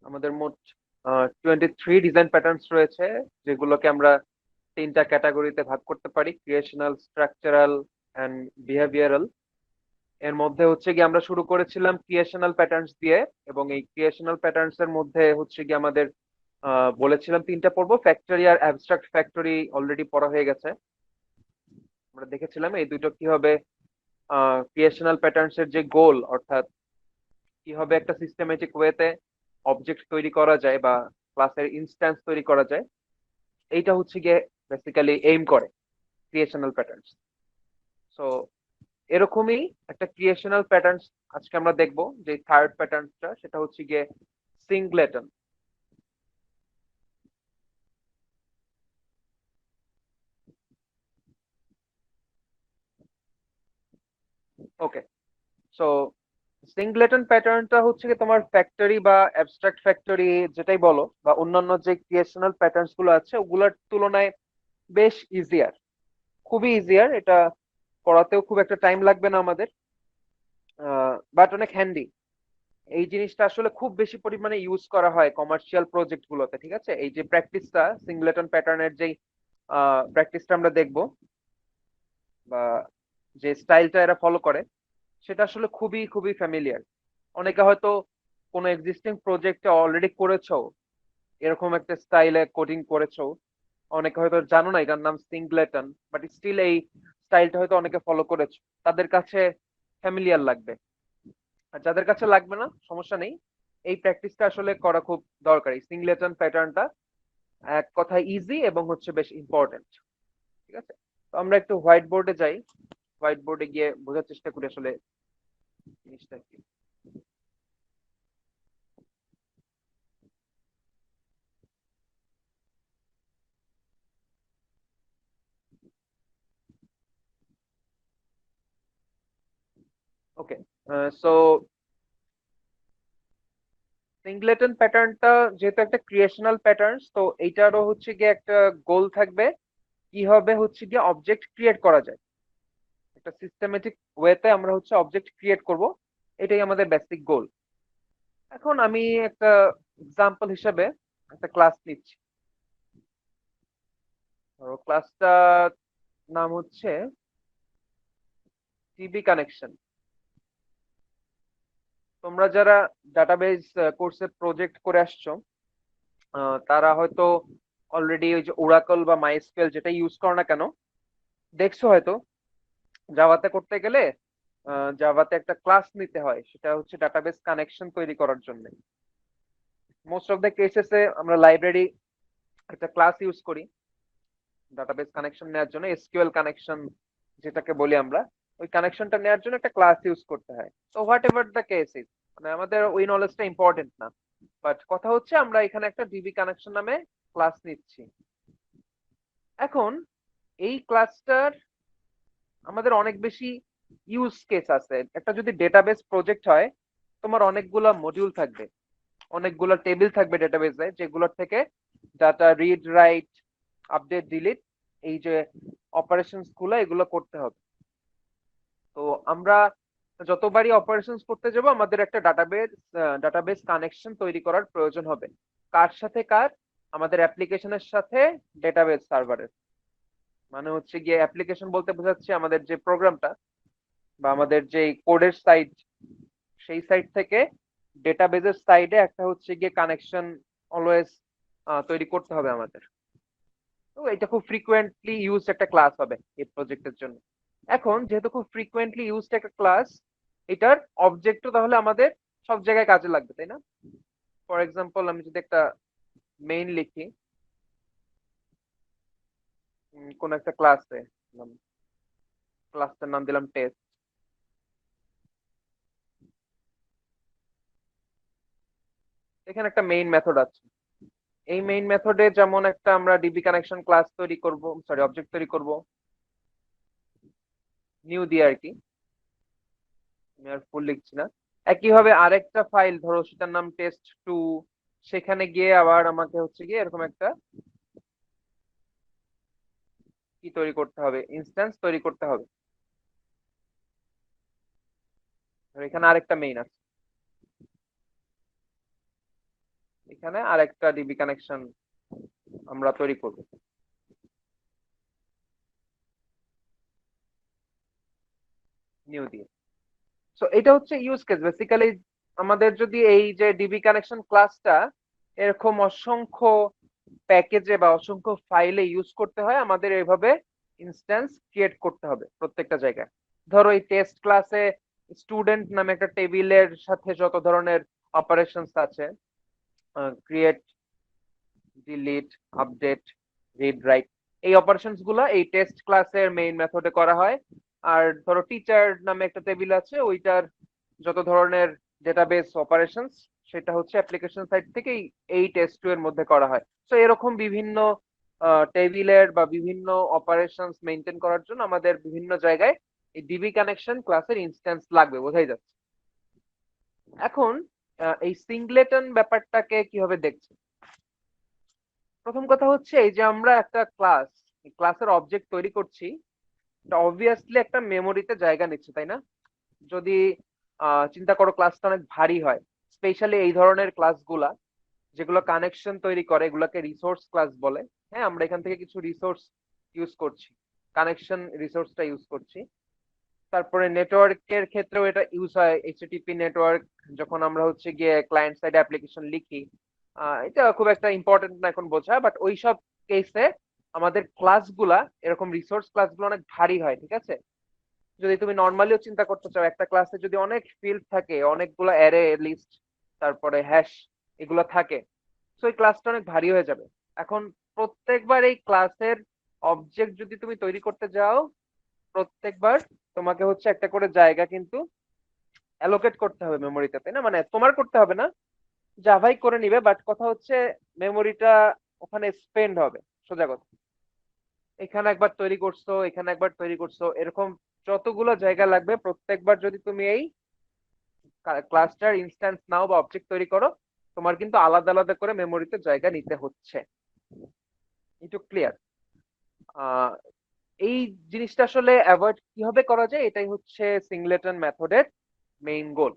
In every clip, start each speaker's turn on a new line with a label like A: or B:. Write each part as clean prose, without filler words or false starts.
A: আমাদের মোট 23 design patterns রয়েছে, যেগুলোকে আমরা তিনটা ক্যাটাগরিতে ভাগ করতে পারি: ক্রিয়েশনাল, স্ট্রাকচারাল অ্যান্ড বিহেভিয়ারাল। এর মধ্যে হচ্ছে কি আমরা শুরু করেছিলাম ক্রিয়েশনাল প্যাটার্নস দিয়ে, এবং এই ক্রিয়েশনাল প্যাটার্নস এর মধ্যে হচ্ছে কি আমাদের বলেছিলাম তিনটা পড়বো। ফ্যাক্টরি আর অ্যাবস্ট্রাক্ট ফ্যাক্টরি অলরেডি পড়া হয়ে গেছে। আমরা দেখেছিলাম এই দুটো কি হবে ক্রিয়েশনাল প্যাটার্নস এর যে গোল, অর্থাৎ কিভাবে একটা সিস্টেমেটিক ওয়েতে অবজেক্ট তৈরি করা যায় বা ক্লাসের ইনস্ট্যান্স তৈরি করা যায়, এইটা হচ্ছে গিয়ে বেসিক্যালি এইম করে ক্রিয়েশনাল প্যাটার্নস। সো এরকমই একটা ক্রিয়েশনাল প্যাটার্নস আজকে আমরা দেখবো, যে থার্ড প্যাটার্নসটা সেটা হচ্ছে গিয়ে সিংলেটন। ওকে, সো সিংলেটন প্যাটার্নটা হচ্ছে কি তোমার ফ্যাক্টরি বা অ্যাবস্ট্রাক্ট ফ্যাক্টরি যেটাই বলো, বা অন্যান্য যে ক্রিয়েশনাল প্যাটার্নস গুলো আছে ওগুলোর তুলনায় বেশ ইজিয়ার, খুবই ইজিয়ার। এটা পড়াতেও খুব একটা টাইম লাগবে না আমাদের, বাট অনেক হ্যান্ডি। এই জিনিসটা আসলে খুব বেশি পরিমাণে ইউজ করা হয় কমার্শিয়াল প্রজেক্ট গুলোতে। ঠিক আছে, এই যে প্র্যাকটিসটা, সিংলেটন প্যাটার্নের যে প্র্যাকটিসটা আমরা দেখবো, বা যে স্টাইলটা এরা ফলো করে, সেটা আসলে খুবই খুবই ফ্যামিলিয়ার। অনেকে হয়তো কোনো এক্সিস্টিং প্রজেক্টে অলরেডি করেছো, এরকম একটা স্টাইলে কোডিং করেছো। অনেকে হয়তো জানো না এটার নাম সিংলেটন, বাট স্টিল এই স্টাইলটা হয়তো অনেকে ফলো করেছো, তাদের কাছে ফ্যামিলিয়ার লাগবে। আর যাদের কাছে লাগবে না, সমস্যা নেই, এই প্র্যাকটিসটা আসলে করা খুব দরকারি। সিংলেটন প্যাটার্নটা এক কথায় ইজি এবং হচ্ছে বেশ ইম্পর্টেন্ট। ঠিক আছে, তো আমরা একটু হোয়াইট বোর্ডে যাই, হোয়াইট বোর্ডে গিয়ে বোঝার চেষ্টা করি আসলে জিনিসটা কি। ওকে, সো সিংলেটন প্যাটার্নটা যেহেতু একটা ক্রিয়েশনাল প্যাটার্ন, তো এইটারও হচ্ছে গিয়ে একটা গোল থাকবে, কিভাবে হচ্ছে গিয়ে অবজেক্ট ক্রিয়েট করা যায়। একটা সিস্টেমেটিক ওয়েতে আমরা হচ্ছে অবজেক্ট ক্রিয়েট করব, এটাই আমাদের বেসিক গোল। এখন আমি একটা এক্সাম্পল হিসেবে একটা ক্লাস নিচ্ছি। ধরো ক্লাসটা নাম হচ্ছে টিবি কানেকশন। তোমরা যারা ডাটাবেজ কোর্সে প্রজেক্ট করে আসছো, তারা হয়তো অলরেডি ওই যে ওরাকল বা মাইস্কুয়েল যেটা ইউজ করো না কেন, দেখছো হয়তো জাভাতে করতে গেলে জাভাতে একটা ক্লাস নিতে হয়, সেটা হচ্ছে ডাটাবেস কানেকশন তৈরি করার জন্য। মোস্ট অফ দ্য কেসেসে আমরা লাইব্রেরি একটা ক্লাস ইউজ করি ডাটাবেস কানেকশন নেওয়ার জন্য, এসকিউএল কানেকশন যেটাকে বলি আমরা। ওই কানেকশনটা নেওয়ার জন্য একটা ক্লাস ইউজ করতে হয়। তো what ever the case is, মানে আমাদের ওই নলেজটা ইম্পর্টেন্ট না, বাট কথা হচ্ছে আমরা এখানে একটা ডিবি কানেকশন নামে ক্লাস নিচ্ছি। এখন এই ক্লাসটার আমাদের অনেক বেশি ইউজ কেস আছে। একটা যদি ডেটাবেস প্রজেক্ট হয়, তোমার অনেকগুলা মডিউল থাকবে, অনেকগুলো টেবিল থাকবে ডেটাবেসে, যেগুলোর থেকে data read, right, update, delete, এই যে অপারেশনস গুলো এগুলো করতে হবে। তো আমরা যতবারই অপারেশনস করতে যাব, আমাদের একটা ডাটাবেস কানেকশন তৈরি করার প্রয়োজন হবে। কার সাথে কার? আমাদের অ্যাপ্লিকেশনের সাথে ডেটাবেস সার্ভারের। মানে হচ্ছে গিয়ে অ্যাপ্লিকেশন বলতে বোঝাচ্ছে আমাদের যে প্রোগ্রামটা বা আমাদের যে কোডের সাইড, সেই সাইড থেকে ডেটাবেসের সাইডে একটা হচ্ছে গিয়ে কানেকশন অলওয়েজ তৈরি করতে হবে আমাদের। তো এটা খুব ফ্রিকোয়েন্টলি ইউজড একটা ক্লাস হবে এই প্রজেক্টের জন্য। এখন যেহেতু খুব ফ্রিকোয়েন্টলি ইউজড একটা ক্লাস, এটার অবজেক্টও তাহলে আমাদের সব জায়গায় কাজে লাগবে, তাই না? ফর এক্সাম্পল, আমি যদি একটা মেইন লিখি, কোন একটা ক্লাসে, ক্লাসটার নাম দিলাম টেস্ট। এখানে একটা মেইন মেথড আছে। এই মেইন মেথডে যেমন একটা আমরা ডিবি কানেকশন ক্লাস তৈরি করব, সরি অবজেক্ট তৈরি করব নিউ দিয়ে আর কি, আমি আর ফুল লিখছি না। একইভাবে আরেকটা ফাইল ধরো, সেটার নাম টেস্ট টু, সেখানে গিয়ে আবার আমাকে হচ্ছে গিয়ে এরকম একটা কি তৈরি করতে হবে, ইনস্ট্যান্স তৈরি করতে হবে। আর এখানে আরেকটা মেইন আছে। এখানে আরেকটা ডিবি কানেকশন আমরা তৈরি করব নিউ দিয়ে। সো এটা হচ্ছে ইউজ কেস বেসিক্যালি। আমাদের যদি এই যে ডিবি কানেকশন ক্লাসটা এরকম অসংখ্য প্যাকেজে বা অসংখ্য ফাইলে ইউজ করতে হয়, আমাদের এইভাবে ইনস্ট্যান্স ক্রিয়েট করতে হবে প্রত্যেকটা জায়গায়। ধরো এই টেস্ট ক্লাসে স্টুডেন্ট নামে একটা টেবিলের সাথে যত ধরনের অপারেশনস আছে, create, delete, update, read, right, এই অপারেশনস গুলা এই টেস্ট ক্লাসের মেইন মেথডে করা হয়। আর ধরো টিচার নামে একটা টেবিল আছে, ওইটার যত ধরনের ডেটাবেস অপারেশনস সেটা হচ্ছে অ্যাপ্লিকেশন সাইড থেকে এই টেস্ট টু এর মধ্যে করা হয়। তো এরকম বিভিন্ন টেবিলের বা বিভিন্ন অপারেশনস মেনটেন করার জন্য আমাদের বিভিন্ন জায়গায় এই ডিবি কানেকশন ক্লাসের ইনস্ট্যান্স লাগবে, বোঝাই যাচ্ছে। এখন এই সিংলেটন ব্যাপারটাকে কিভাবে দেখছি? প্রথম কথা হচ্ছে এই যে আমরা একটা ক্লাসের অবজেক্ট তৈরি করছি, এটা অবভিয়াসলি একটা মেমোরিতে জায়গা নিচ্ছে, তাই না? যদি চিন্তা করো ক্লাসটা অনেক ভারী হয়, স্পেশালি এই ধরনের ক্লাসগুলা যেগুলো কানেকশন তৈরি করে এগুলোকে রিসোর্স ক্লাস বলে। হ্যাঁ, আমরা এখান থেকে কিছু রিসোর্স ইউজ করছি, কানেকশন রিসোর্সটা ইউজ করছি। তারপরে নেটওয়ার্কের ক্ষেত্রেও এটা ইউজ হয়, এইচটিটিপি নেটওয়ার্ক যখন আমরা হচ্ছে গিয়ে ক্লায়েন্ট সাইড অ্যাপ্লিকেশন লিখি। এটা খুব একটা ইম্পর্টেন্ট না এখন বোঝা, বাট ওইসব কেসে আমাদের ক্লাসগুলা এরকম রিসোর্স ক্লাসগুলো অনেক ভারী হয়, ঠিক আছে? যদি তুমি নর্মালিও চিন্তা করতে চাও, একটা ক্লাসে যদি অনেক ফিল্ড থাকে, অনেকগুলো অ্যারে লিস্ট, তারপরে হ্যাশ, এগুলো থাকে, তো এই ক্লাসটা অনেক ভারী হয়ে যাবে। এখন প্রত্যেকবার এই ক্লাসের অবজেক্ট যদি তুমি তৈরি করতে যাও, প্রত্যেকবার তোমাকে হচ্ছে একটা করে জায়গা কিন্তু অ্যালোকেট করতে হবে মেমোরিতে, তাই না? মানে তোমার করতে হবে না, জাভাই করে নিবে, বাট কথা হচ্ছে মেমোরিটা ওখানে স্পেন্ড হবে, সোজা কথা। এখানে একবার তৈরি করছো, এখানে একবার তৈরি করছো, এরকম যতগুলো জায়গা লাগবে প্রত্যেকবার যদি তুমি এই ক্লাসটার ইনস্ট্যান্স নাও বা অবজেক্ট তৈরি করো, তোমার কিন্তু আলাদা আলাদা করে মেমোরিতে জায়গা নিতে হচ্ছে। একটু ক্লিয়ার? আহ এই জিনিসটা আসলে অ্যাভয়েড কিভাবে করা যায়, এটাই হচ্ছে সিংলেটন মেথডের মেইন গোল।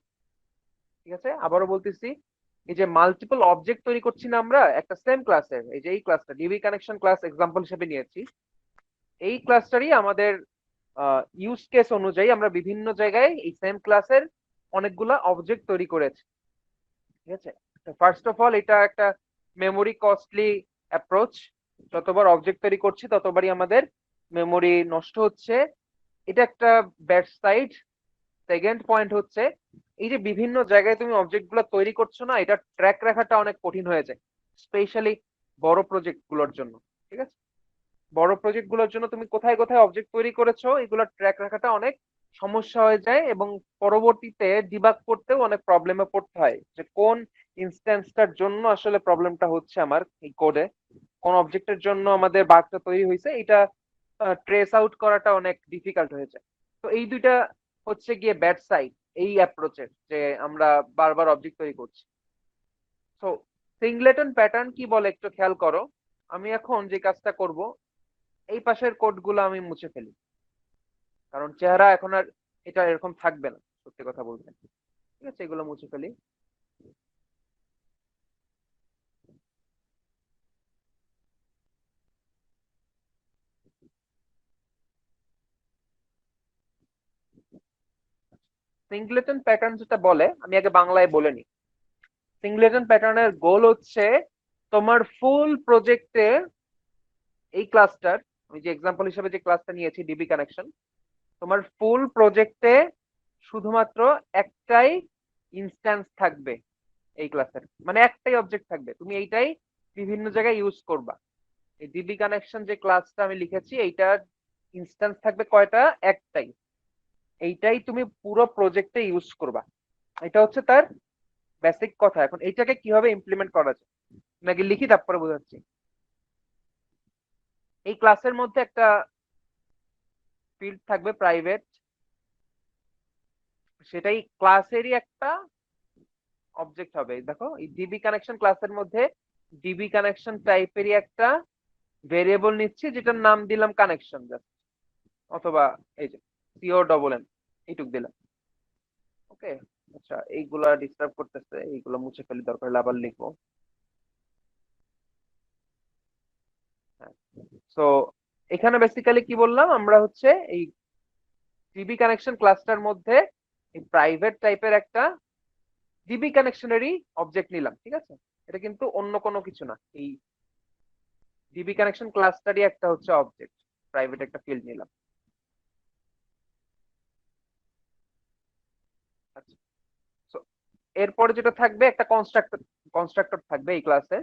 A: ঠিক আছে, আবারও বলতেছি, এই যে মাল্টিপল অবজেক্ট তৈরি করছি না আমরা একটা সেম ক্লাসের, এই যে এই ক্লাসটা ডিবি কানেকশন ক্লাস এক্সাম্পল হিসেবে নিয়েছি, এই ক্লাসটারই আমাদের ইউজ কেস অনুযায়ী আমরা বিভিন্ন জায়গায় এই সেম ক্লাসের অনেকগুলা অবজেক্ট তৈরি করেছি। ঠিক আছে, ফার্স্ট অফ অল এটা একটা মেমোরি কস্টলি অ্যাপ্রোচ। যতবার অবজেক্ট তৈরি করছি ততবারই আমাদের মেমোরি নষ্ট হচ্ছে, এটা একটা ব্যাড সাইড। সেকেন্ড পয়েন্ট হচ্ছে এই যে বিভিন্ন জায়গায় তুমি অবজেক্ট গুলো তৈরি করছো না, এটা ট্র্যাক রাখাটা অনেক কঠিন হয়ে যায়, স্পেশালি বড় প্রজেক্ট গুলোর জন্য। ঠিক আছে, বড় প্রজেক্ট গুলোর জন্য তুমি কোথায় কোথায় অবজেক্ট তৈরি করেছো এগুলোর ট্র্যাক রাখাটা অনেক সমস্যা হয়ে যায়, এবং পরবর্তীতে ডিবাগ করতেও অনেক প্রবলেমে পড়তে হয় যে কোন ইনস্ট্যান্সটার জন্য আসলে প্রবলেমটা হচ্ছে আমার এই কোডে, কোন অবজেক্টের জন্য আমাদের বাগটা তৈরি হয়েছে, এটা ট্রেস আউট করাটা অনেক ডিফিকাল্ট হয়ে যায়। তো এই দুইটা হচ্ছে গিয়ে ব্যাড সাইড এই অ্যাপ্রোচের, যে আমরা বারবার অবজেক্ট তৈরি করছি। তো সিংলেটন প্যাটার্ন কি বলে একটু খেয়াল করো। আমি এখন যে কাজটা করব, এই পাশের কোড গুলো আমি মুছে ফেলি, কারণ চেহারা এখন আর এটা এরকম থাকবে না, সত্যি কথা বলতে। ঠিক আছে, এগুলো মুছে ফেলি। সিংলেটন প্যাটার্ন যেটা বলে আমি আগে বাংলায় বলে নিই। সিংলেটন প্যাটার্নের গোল হচ্ছে তোমার ফুল প্রজেক্টে এই ক্লাসটার, আমি যে এক্সাম্পল হিসেবে যে ক্লাসটা নিয়েছি ডিবি কানেকশন, তোমার ফুল প্রজেক্টে শুধুমাত্র একটাই ইনস্ট্যান্স থাকবে এই ক্লাসের, মানে একটাই অবজেক্ট থাকবে, তুমি এইটাই বিভিন্ন জায়গায় ইউজ করবা। এই ডিবি কানেকশন যে ক্লাসটা আমি লিখেছি এইটার ইনস্ট্যান্স থাকবে কয়টা? একটাই। এইটাই তুমি পুরো প্রজেক্টে ইউজ করবা, এটা হচ্ছে তার বেসিক কথা। এখন এইটাকে কিভাবে ইমপ্লিমেন্ট করা যায় আমি আগে লিখি, তারপরে বোঝাচ্ছি। এই ক্লাসের মধ্যে একটা ফিল্ড থাকবে প্রাইভেট, সেটাই ক্লাসেরই একটা অবজেক্ট হবে। দেখো এই ডিবি কানেকশন ক্লাসের মধ্যে ডিবি কানেকশন টাইপেরই একটা ভেরিয়েবল নিচ্ছি, যেটার নাম দিলাম কানেকশন জাস্ট, অথবা এই যে সিও ডবল এন এইটুক দিলাম। ওকে, আচ্ছা এইগুলা ডিস্টার্ব করতেছে, এইগুলো মুছে ফেলি, দরকার হলে আবার লিখবো। সো এখানে বেসিক্যালি কি বললাম, আমরা হচ্ছে এই ডিবি কানেকশন ক্লাসটার মধ্যে এই প্রাইভেট টাইপের একটা ডিবি কানেকশনেরই অবজেক্ট নিলাম, ঠিক আছে? এটা কিন্তু অন্য কোনো কিছু না, এই ডিবি কানেকশন ক্লাসটারই একটা হচ্ছে অবজেক্ট, প্রাইভেট একটা ফিল্ড নিলাম। আচ্ছা, so এরপরে যেটা থাকবে, একটা কনস্ট্রাক্টর কনস্ট্রাক্টর থাকবে এই ক্লাসে,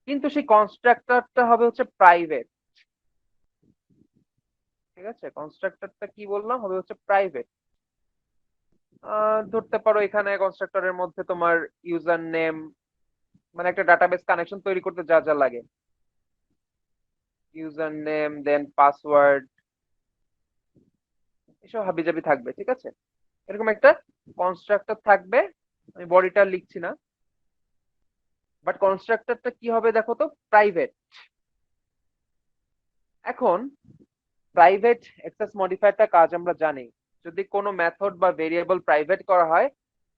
A: কিন্তু সেই কনস্ট্রাক্টরটা হবে হচ্ছে প্রাইভেট, ঠিক আছে? কনস্ট্রাক্টরটা কি বললাম, হবে হচ্ছে প্রাইভেট। ধরতে পারো এখানে কনস্ট্রাক্টরের মধ্যে তোমার ইউজার নেম, মানে একটা ডাটাবেস কানেকশন তৈরি করতে যা যা লাগে, ইউজার নেম দেন পাসওয়ার্ড, এসব হাবিজাবি থাকবে, ঠিক আছে? এরকম একটা কনস্ট্রাক্টর থাকবে। আমি বডিটা লিখছি না, বাট কনস্ট্রাক্টরটা কি হবে দেখো তো, প্রাইভেট। এখন প্রাইভেট অ্যাক্সেস মডিফায়ারটা কাজ আমরা জানি, যদি কোনো মেথড বা ভেরিয়েবল প্রাইভেট করা হয়,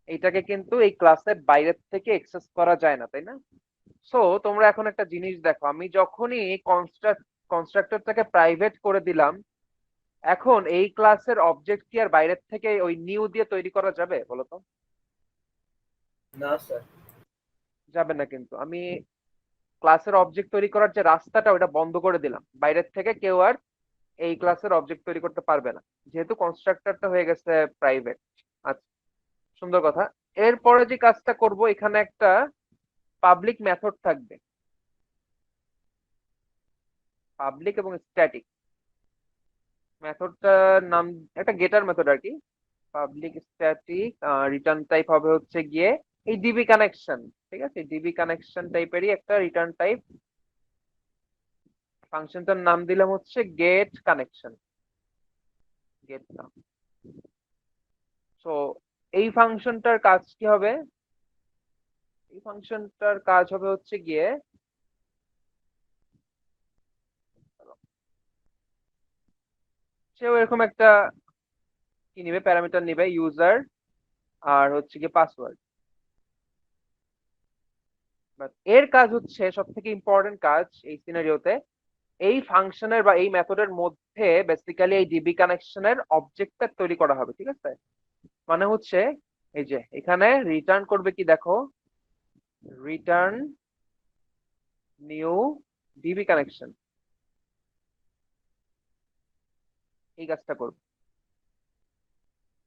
A: এটাকে কিন্তু এই ক্লাসের বাইরের থেকে অ্যাক্সেস করা যায় না, তাই না? সো তোমরা এখন একটা জিনিস দেখো, আমি যখনই কনস্ট্রাক্টরটাকে প্রাইভেট করে দিলাম, এখন এই ক্লাসের অবজেক্ট কি আর বাইরের থেকে ওই নিউ দিয়ে তৈরি করা যাবে বলো তো?
B: না স্যার।
A: যাবে না, কিন্তু আমি ক্লাসের অবজেক্ট তৈরি করার যে রাস্তাটা ওটা বন্ধ করে দিলাম, বাইরের থেকে কেউ আর এই ক্লাসের অবজেক্ট তৈরি করতে পারবে না, যেহেতু কনস্ট্রাক্টরটা হয়ে গেছে প্রাইভেট। আচ্ছা, সুন্দর কথা। এরপরে যে কাজটা করব, এখানে একটা পাবলিক মেথড থাকবে, পাবলিক এবং স্ট্যাটিক। মেথডটার নাম একটা গেটার মেথড আর কি, পাবলিক স্ট্যাটিক। রিটার্ন টাইপ হবে হচ্ছে গিয়ে এই ডিবি কানেকশন, ঠিক আছে? ডিবি কানেকশন টাইপেরই একটা রিটার্ন টাইপ। ফাংশনটার নাম দিলাম হচ্ছে গেট কানেকশন, গেট নাম। সো এই ফাংশনটার কাজ কি হবে, এই ফাংশনটার কাজ হবে হচ্ছে গিয়ে, সেও এরকম একটা কি নিবে, প্যারামিটার নিবে, ইউজার আর হচ্ছে গিয়ে পাসওয়ার্ড। বাট এর কাজ হচ্ছে সব থেকে ইম্পর্টেন্ট কাজ এই সিনারিওতে, এই ফাংশনের বা এই মেথডের মধ্যে বেসিক্যালি এই ডিবি কানেকশনের অবজেক্টটা তৈরি করা হবে, ঠিক আছে? মানে হচ্ছে এই যে এখানে রিটার্ন করবে কি দেখো, রিটার্ন নিউ ডিবি কানেকশন, এই কাজটা করবে,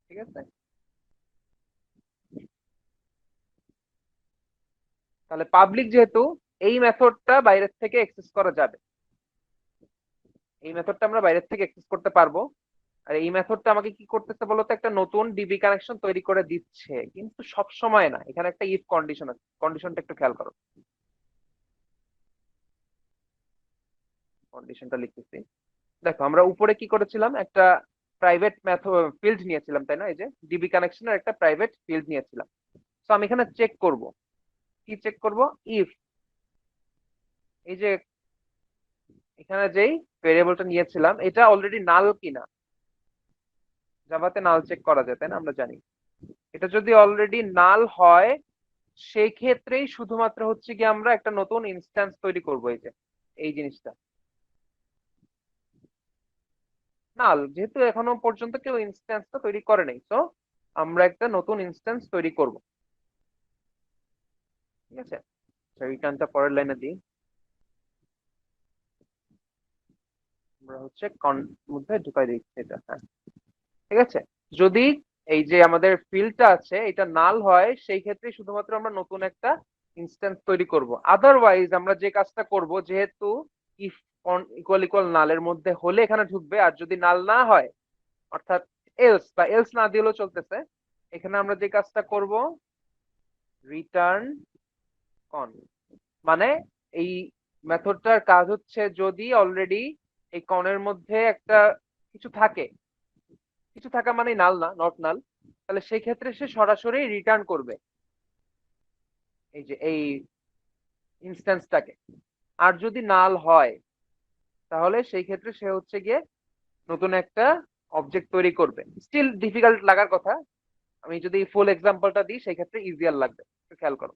A: ঠিক আছে? তাহলে পাবলিক যেহেতু, এই মেথডটা বাইরের থেকে অ্যাক্সেস করা যাবে, এই মেথডটা আমরা বাইরের থেকে অ্যাক্সেস করতে পারবো। আর এই মেথডটা আমাকে কি করতেছে বলতো, একটা নতুন ডিবি কানেকশন তৈরি করে দিচ্ছে, কিন্তু সব সময় না, এখানে একটা ইফ কন্ডিশন আছে, কন্ডিশনটা একটু খেয়াল করো। কন্ডিশনটা লিখতেছি, দেখো আমরা উপরে কি করেছিলাম, একটা প্রাইভেট মেথড ফিল্ড নিয়েছিলাম, তাই না? এই যে ডিবি কানেকশনের একটা প্রাইভেট ফিল্ড নিয়েছিলাম। তো আমি এখানে চেক করব, কি চেক করব, ইফ এই যে এখানে যেই ভেরিয়েবলটা নিয়েছিলাম এটা অলরেডি নাল কিনা। জাভাতে নাল চেক করা যায়, তাই না? আমরা জানি এটা যদি অলরেডি নাল হয়, সেই ক্ষেত্রেই শুধুমাত্র হচ্ছে কি আমরা একটা নতুন ইনস্ট্যান্স তৈরি করব, এই যে এই জিনিসটা নাল, যেহেতু এখনো পর্যন্ত কেউ ইনস্ট্যান্সটা তৈরি করে নাই, তো আমরা একটা নতুন ইনস্ট্যান্স তৈরি করব, ঠিক আছে? রিটার্নটা পরের লাইনে দিই, আমরা হচ্ছে মধ্যে ঢুকাই দিচ্ছি এটা, হ্যাঁ, ঠিক আছে? যদি এই যে আমাদের ফিল্ডটা আছে এটা নাল হয়, সেই ক্ষেত্রে শুধুমাত্র আমরা নতুন একটা ইনস্ট্যান্স তৈরি করব। আদারওয়াইজ আমরা যে কাজটা করব, যেহেতু ইফ ইকুয়াল ইকুয়াল নালের মধ্যে হলে এখানে ঢুকবে, আর যদি নাল না হয়, অর্থাৎ এলস বা এলস না দিলেও চলতেছে, এখানে আমরা যে কাজটা করব, রিটার্ন কন। মানে এই মেথডটার কাজ হচ্ছে, যদি অলরেডি এই কনের মধ্যে একটা কিছু থাকে, কিছু থাকা মানে নাল না, নট নাল, তাহলে সেই ক্ষেত্রে সে সরাসরি রিটার্ন করবে এই যে এই ইনস্ট্যান্সটাকে। আর যদি নাল হয়, তাহলে সেই ক্ষেত্রে সে হচ্ছে গিয়ে নতুন একটা অবজেক্ট তৈরি করবে। স্টিল ডিফিকাল্ট লাগার কথা, আমি যদি ফুল এক্সাম্পলটা দিই সেই ক্ষেত্রে ইজিয়ার লাগবে, একটু খেয়াল করো।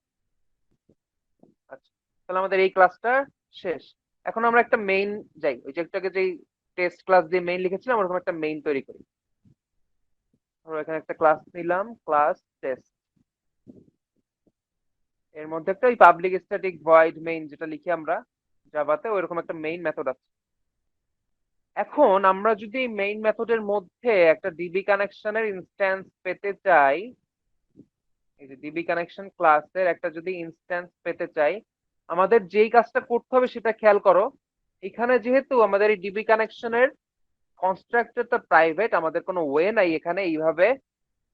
A: আচ্ছা, তাহলে আমাদের এই ক্লাসটা শেষ। এখন আমরা একটা মেইন যাই, ওই যে একটাকে যেই টেস্ট ক্লাস দিয়ে মেইন লিখেছিলাম ওরকম একটা মেইন তৈরি করি। আমরা এখানে একটা ক্লাস নিলাম, ক্লাস টেস্ট। এর মধ্যে একটা ওই পাবলিক স্ট্যাটিক ভয়েড মেইন যেটা লিখি আমরা জাভাতে, ওইরকম একটা মেইন মেথড আছে। এখন আমরা যদি মেইন মেথডের মধ্যে একটা ডিবি কানেকশনের ইনস্ট্যান্স পেতে চাই, এই যে ডিবি কানেকশন ক্লাসের একটা যদি ইনস্ট্যান্স পেতে চাই, আমাদের যেই কাজটা করতে হবে সেটা খেয়াল করো। এখানে যেহেতু আমাদের এই ডিবি কানেকশনের কনস্ট্রাক্টরটা প্রাইভেট, আমাদের কোনো ওয়ে নাই এখানে এইভাবে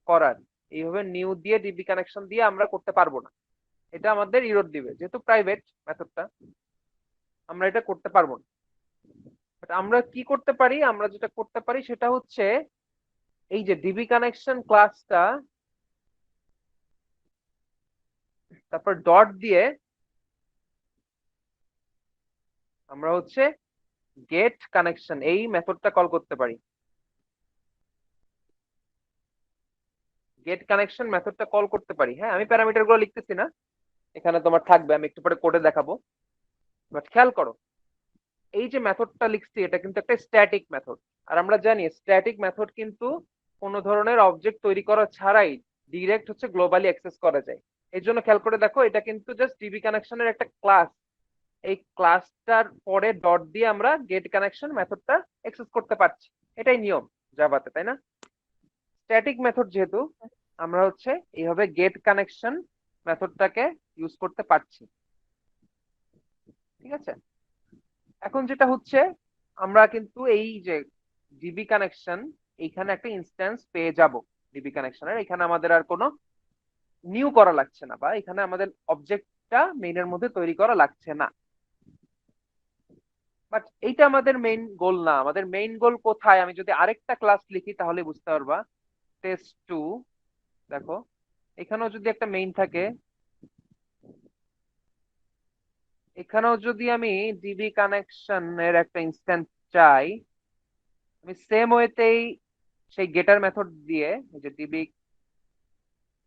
A: করার। এইভাবে নিউ দিয়ে ডিবি কানেকশন দিয়ে আমরা করতে পারবো না, এটা আমাদের ইরর দিবে, যেহেতু প্রাইভেট মেথডটা আমরা এটা করতে পারবো না। বাট আমরা কি করতে পারি, আমরা যেটা করতে পারি সেটা হচ্ছে এই যে ডিবি কানেকশন ক্লাসটা, তারপর ডট দিয়ে আমরা হচ্ছে গেট কানেকশন এই মেথডটা কল করতে পারি। গেট কানেকশন মেথডটা কল করতে পারি। হ্যাঁ, আমি প্যারামিটার গুলো লিখতেছি না, এখানে তোমার থাকবে, আমি একটু পরে কোডে দেখাবো। বাট খেয়াল করো, এই যে মেথডটা লিখছি এটা কিন্তু একটা স্ট্যাটিক মেথড। আর আমরা জানি স্ট্যাটিক মেথড কিন্তু কোনো ধরনের অবজেক্ট তৈরি করা ছাড়াই ডিরেক্ট হচ্ছে গ্লোবালি অ্যাক্সেস করা যায়। এই জন্য খেয়াল করে দেখো, এটা কিন্তু জাস্ট ডিবি কানেকশনের একটা ক্লাস। এই ক্লাসটার পরে ডট দিয়ে আমরা গেট কানেকশন মেথডটা অ্যাক্সেস করতে পারছি। এটাই নিয়ম জাভাতে, তাই না? স্ট্যাটিক মেথড যেহেতু, আমরা হচ্ছে এইভাবে গেট কানেকশন মেথডটাকে ইউজ করতে পারছি। ঠিক আছে, এখন যেটা হচ্ছে আমরা কিন্তু এই যে ডিবি কানেকশন, এইখানে একটা ইনস্ট্যান্স পেয়ে যাব। ডিবি কানেকশনের এখানে আমাদের আর কোনো নিউ করা লাগছে না, বা এখানে আমাদের অবজেক্টটা মেইনের মধ্যে তৈরি করা লাগছে না। বাট এইটা আমাদের মেইন গোল না। আমাদের মেইন গোল কোথায়, আমি যদি আরেকটা ক্লাস লিখি তাহলে বুঝতে পারবা। টেস্ট টু, দেখো এখানেও যদি একটা মেইন থাকে, এখানেও যদি আমি ডিবি কানেকশনের একটা ইনস্ট্যান্স চাই, আমি সেম ওয়েতেই সেই গেটার মেথড দিয়ে এই যে DB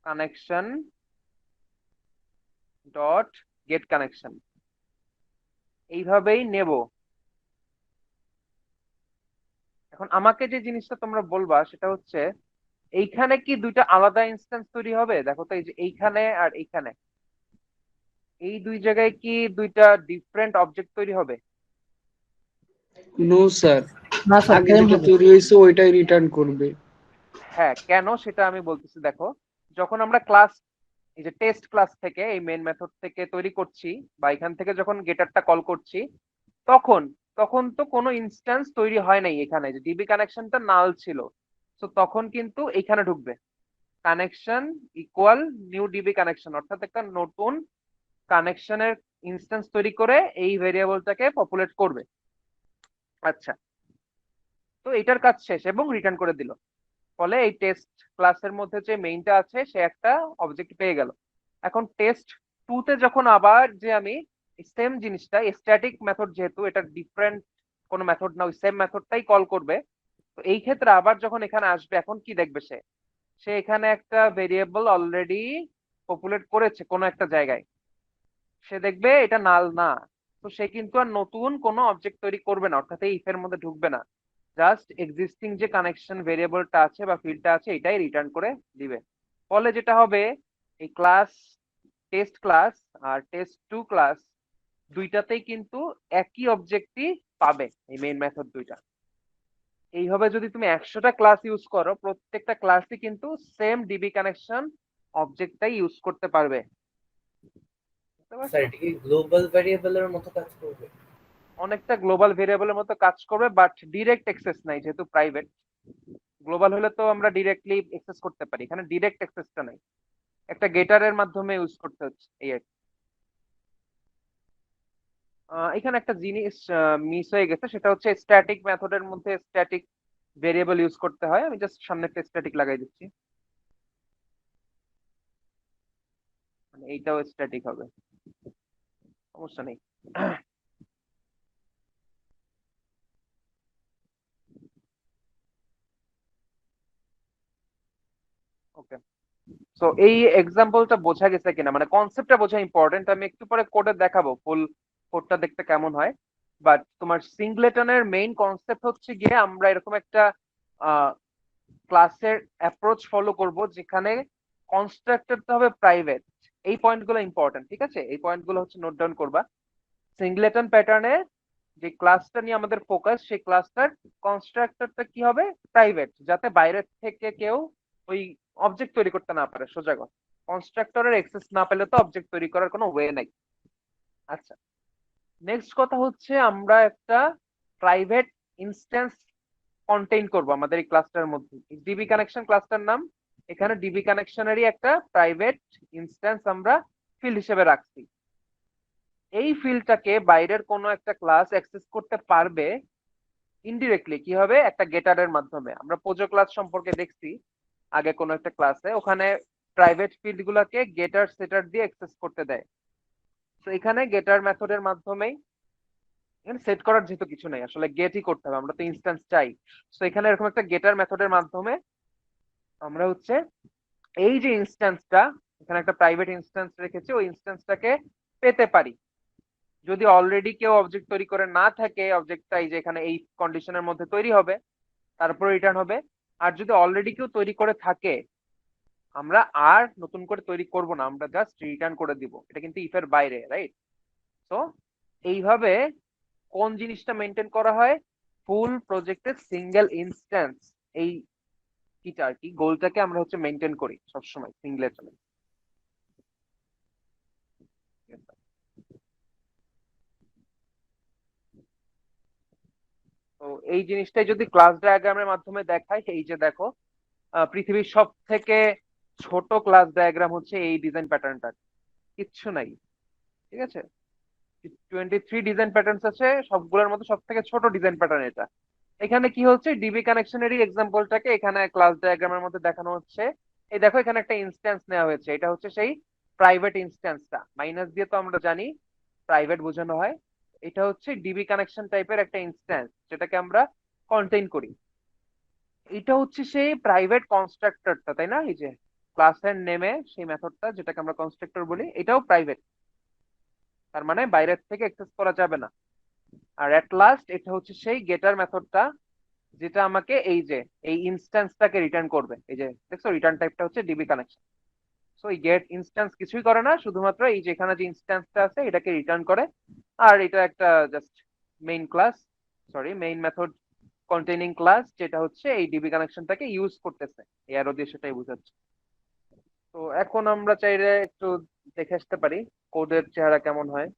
A: connection dot gate connection এইভাবেই নেব। এখন আমাকে যে জিনিসটা তোমরা বলবা সেটা হচ্ছে, এইখানে কি দুইটা আলাদা ইনস্ট্যান্স তৈরি হবে? দেখো তো, এই যে এইখানে আর এইখানে, এই দুই জায়গায় কি দুইটা ডিফারেন্ট অবজেক্ট তৈরি হবে?
C: নো স্যার,
B: না স্যার,
C: আগে
B: সেম
C: যেটা
B: হবে।
C: তৈরি হয়েছে ওইটাই রিটার্ন করবে।
A: হ্যাঁ, কেন সেটা আমি বলতেছি। দেখো, যখন আমরা ক্লাস এই যে টেস্ট ক্লাস থেকে এই মেন মেথড থেকে তৈরি করছি, বা এখান থেকে যখন গেটারটা কল করছি, তখন তখন তো কোনো ইনস্ট্যান্স তৈরি হয় নাই। এখানে যে ডিবি কানেকশনটা নাল ছিল, তো তখন কিন্তু এখানে ঢুকবে connection equal new DB connection, অর্থাৎ একটা নতুন কানেকশনের ইনস্ট্যান্স তৈরি করে এই ভেরিয়েবলটাকে পপুলেট করবে। আচ্ছা, তো এটার কাজ শেষ এবং রিটার্ন করে দিল। ফলে এই টেস্ট ক্লাসের মধ্যে যে মেইনটা আছে সে একটা অবজেক্ট পেয়ে গেল। এখন টেস্ট টু তে যখন আবার যে আমি সেম জিনিসটা, স্ট্যাটিক মেথড যেহেতু, এটা ডিফারেন্ট কোনো মেথড না, ওই সেম মেথডটাই কল করবে। তো এই ক্ষেত্রে আবার যখন এখানে আসবে, এখন কি দেখবে সে, সে এখানে একটা ভেরিয়েবল অলরেডি পপুলেট করেছে কোনো একটা জায়গায়, সে দেখবে এটা নাল না। তো সে কিন্তু আর নতুন কোনো অবজেক্ট তৈরি করবে না, অর্থাৎ এই ইফের মধ্যে ঢুকবে না। জাস্ট এক্সিস্টিং যে কানেকশন ভেরিয়েবলটা আছে বা ফিল্ডটা আছে এটাই রিটার্ন করে দিবে। ফলে যেটা হবে, এই ক্লাস টেস্ট ক্লাস আর টেস্ট টু ক্লাস দুইটাতেই কিন্তু একই অবজেক্টই পাবে, এই মেইন মেথড দুইটা। এইভাবে যদি তুমি 100টা ক্লাস ইউজ করো, প্রত্যেকটা ক্লাসই কিন্তু সেম ডিবি কানেকশন অবজেক্টটাই ইউজ করতে পারবে। বুঝতে
B: স্যার,
A: পারছো?
B: এটা কি গ্লোবাল ভ্যারিয়েবলের মতো কাজ করবে?
A: অনেকটা গ্লোবাল ভেরিয়েবলের মতো কাজ করবে, বাট ডিরেক্ট অ্যাক্সেস নাই, যেহেতু প্রাইভেট। গ্লোবাল হলে তো আমরা ডিরেক্টলি অ্যাক্সেস করতে পারি, এখানে ডিরেক্ট অ্যাক্সেসটা নাই, একটা গেটারের মাধ্যমে ইউজ করতে হচ্ছে, এই আর কি। এখানে একটা জিনিস মিস হয়ে গেছে, সেটা হচ্ছে স্ট্যাটিক মেথডের মধ্যে স্ট্যাটিক ভেরিয়েবল ইউজ করতে হয়। আমি জাস্ট সামনে একটা স্ট্যাটিক লাগাই দিচ্ছি, মানে এইটাও স্ট্যাটিক হবে, সমস্যা নেই। ওকে, তো এই এক্সাম্পলটা বোঝা গেছে কিনা, মানে কনসেপ্টটা বোঝা ইম্পর্টেন্ট। আমি একটু পরে কোডে দেখাবো ফুল কোডটা দেখতে কেমন হয়। বাট তোমার সিংলেটনের মেইন কনসেপ্ট হচ্ছে গিয়ে আমরা এরকম একটা ক্লাসের অ্যাপ্রোচ ফলো করব যেখানে কনস্ট্রাক্টরটা হবে প্রাইভেট। এই পয়েন্টগুলো ইম্পর্টেন্ট, ঠিক আছে? এই পয়েন্টগুলো হচ্ছে নোট ডাউন করবা। সিংলেটন প্যাটার্নে যে ক্লাসটা নিয়ে আমাদের ফোকাস, সেই ক্লাসটার কনস্ট্রাক্টরটা কি হবে? প্রাইভেট, যাতে বাইরের থেকে কেউ ওই অবজেক্ট তৈরি করতে না পারে। সোজা কথা, কনস্ট্রাক্টরের অ্যাক্সেস না পেলে তো অবজেক্ট তৈরি করার কোনো ওয়ে নাই। আচ্ছা, নেক্সট কথা হচ্ছে আমরা একটা প্রাইভেট ইনস্ট্যান্স কন্টেইন করব আমাদের এই ক্লাসটার মধ্যে। ডিবি কানেকশন ক্লাসটার নাম, এখানে ডিবি কানেকশনেরই একটা প্রাইভেট ইনস্ট্যান্স আমরা ফিল্ড হিসেবে রাখছি। এই ফিল্ডটাকে বাইরের কোনো একটা ক্লাস অ্যাক্সেস করতে পারবে ইনডিরেক্টলি। কি হবে? একটা গেটারের মাধ্যমে। আমরা পোজো ক্লাস সম্পর্কে দেখছি আগে কোনো একটা ক্লাসে, ওখানে প্রাইভেট ফিল্ড গুলাকে গেটার সেটার দিয়ে অ্যাক্সেস করতে দেয়। তো এখানে গেটার মেথডের মাধ্যমেই, এখানে সেট করার যেহেতু কিছু নেই, আসলে গেটই করতে হবে, আমরা তো ইনস্ট্যান্স চাই। তো এখানে এরকম একটা গেটার মেথডের মাধ্যমে আমরা হচ্ছে এই যে ইনস্ট্যান্সটা, এখানে একটা প্রাইভেট ইনস্ট্যান্স রেখেছি, ওই ইনস্ট্যান্সটাকে পেতে পারি। যদি অলরেডি কেউ অবজেক্ট তৈরি করে না থাকে, অবজেক্টটা এই যে এখানে এই কন্ডিশনের মধ্যে তৈরি হবে, তারপর রিটার্ন হবে। আর যদি অলরেডি কেউ তৈরি করে থাকে, আমরা আর নতুন করে তৈরি করব না, আমরা জাস্ট রিটার্ন করে দিব। এটা কিন্তু ইফ এর বাইরে, রাইট? তো এইভাবে কোন জিনিসটা মেনটেন করা হয়? ফুল প্রজেক্টের সিঙ্গেল ইনস্ট্যান্স, এই কিটা আর কি, গোলটাকে আমরা হচ্ছে মেনটেন করি সবসময় সিঙ্গলেটনে। তো এই জিনিসটাই যদি ক্লাস ডায়াগ্রামের মাধ্যমে দেখাই, এই যে দেখো, পৃথিবীর সব থেকে ছোট ক্লাস ডায়াগ্রাম হচ্ছে এই ডিজাইন প্যাটার্নটা, কিচ্ছু নাই, ঠিক আছে? 23 ডিজাইন প্যাটার্নস আছে, সবগুলোর মধ্যে সব থেকে ছোট ডিজাইন প্যাটার্ন এটা। এখানে কি হচ্ছে? ডিবি কানেকশনেরই এক্সাম্পলটাকে এখানে ক্লাস ডায়াগ্রামের মধ্যে দেখানো হচ্ছে। এই দেখো, এখানে একটা ইনস্ট্যান্স নেওয়া হয়েছে, এটা হচ্ছে সেই প্রাইভেট ইনস্ট্যান্সটা। মাইনাস দিয়ে তো আমরা জানি প্রাইভেট বোঝানো হয়। এটা হচ্ছে ডিবি কানেকশন টাইপের একটা ইনস্ট্যান্স, যেটাকে আমরা কন্টেইন করি। এটা হচ্ছে সেই প্রাইভেট কনস্ট্রাক্টরটা, তাই না? এই যে ক্লাসের নেমে সেই মেথডটা যেটাকে আমরা কনস্ট্রাক্টর বলি, এটাও প্রাইভেট। তার মানে বাইরের থেকে অ্যাক্সেস করা যাবে না। আর এট লাস্ট এটা হচ্ছে সেই গেটার মেথডটা, যেটা আমাকে এই যে এই ইনস্ট্যান্সটাকে রিটার্ন করবে। এই যে দেখছো, রিটার্ন টাইপটা হচ্ছে ডিবি কানেকশন। সো এই গেট ইনস্ট্যান্স কিছুই করে না, শুধুমাত্র এই যে এখানে যে ইনস্ট্যান্সটা আছে এটাকে রিটার্ন করে। আর এটা একটা just main class, sorry main method containing class, যেটা হচ্ছে এই ডিবি কানেকশনটাকে ইউজ করতেছে। এই অ্যারো দিয়ে সেটাই বোঝাচ্ছে। তো এখন আমরা চাইলে একটু দেখে আসতে পারি কোডের চেহারা কেমন হয়।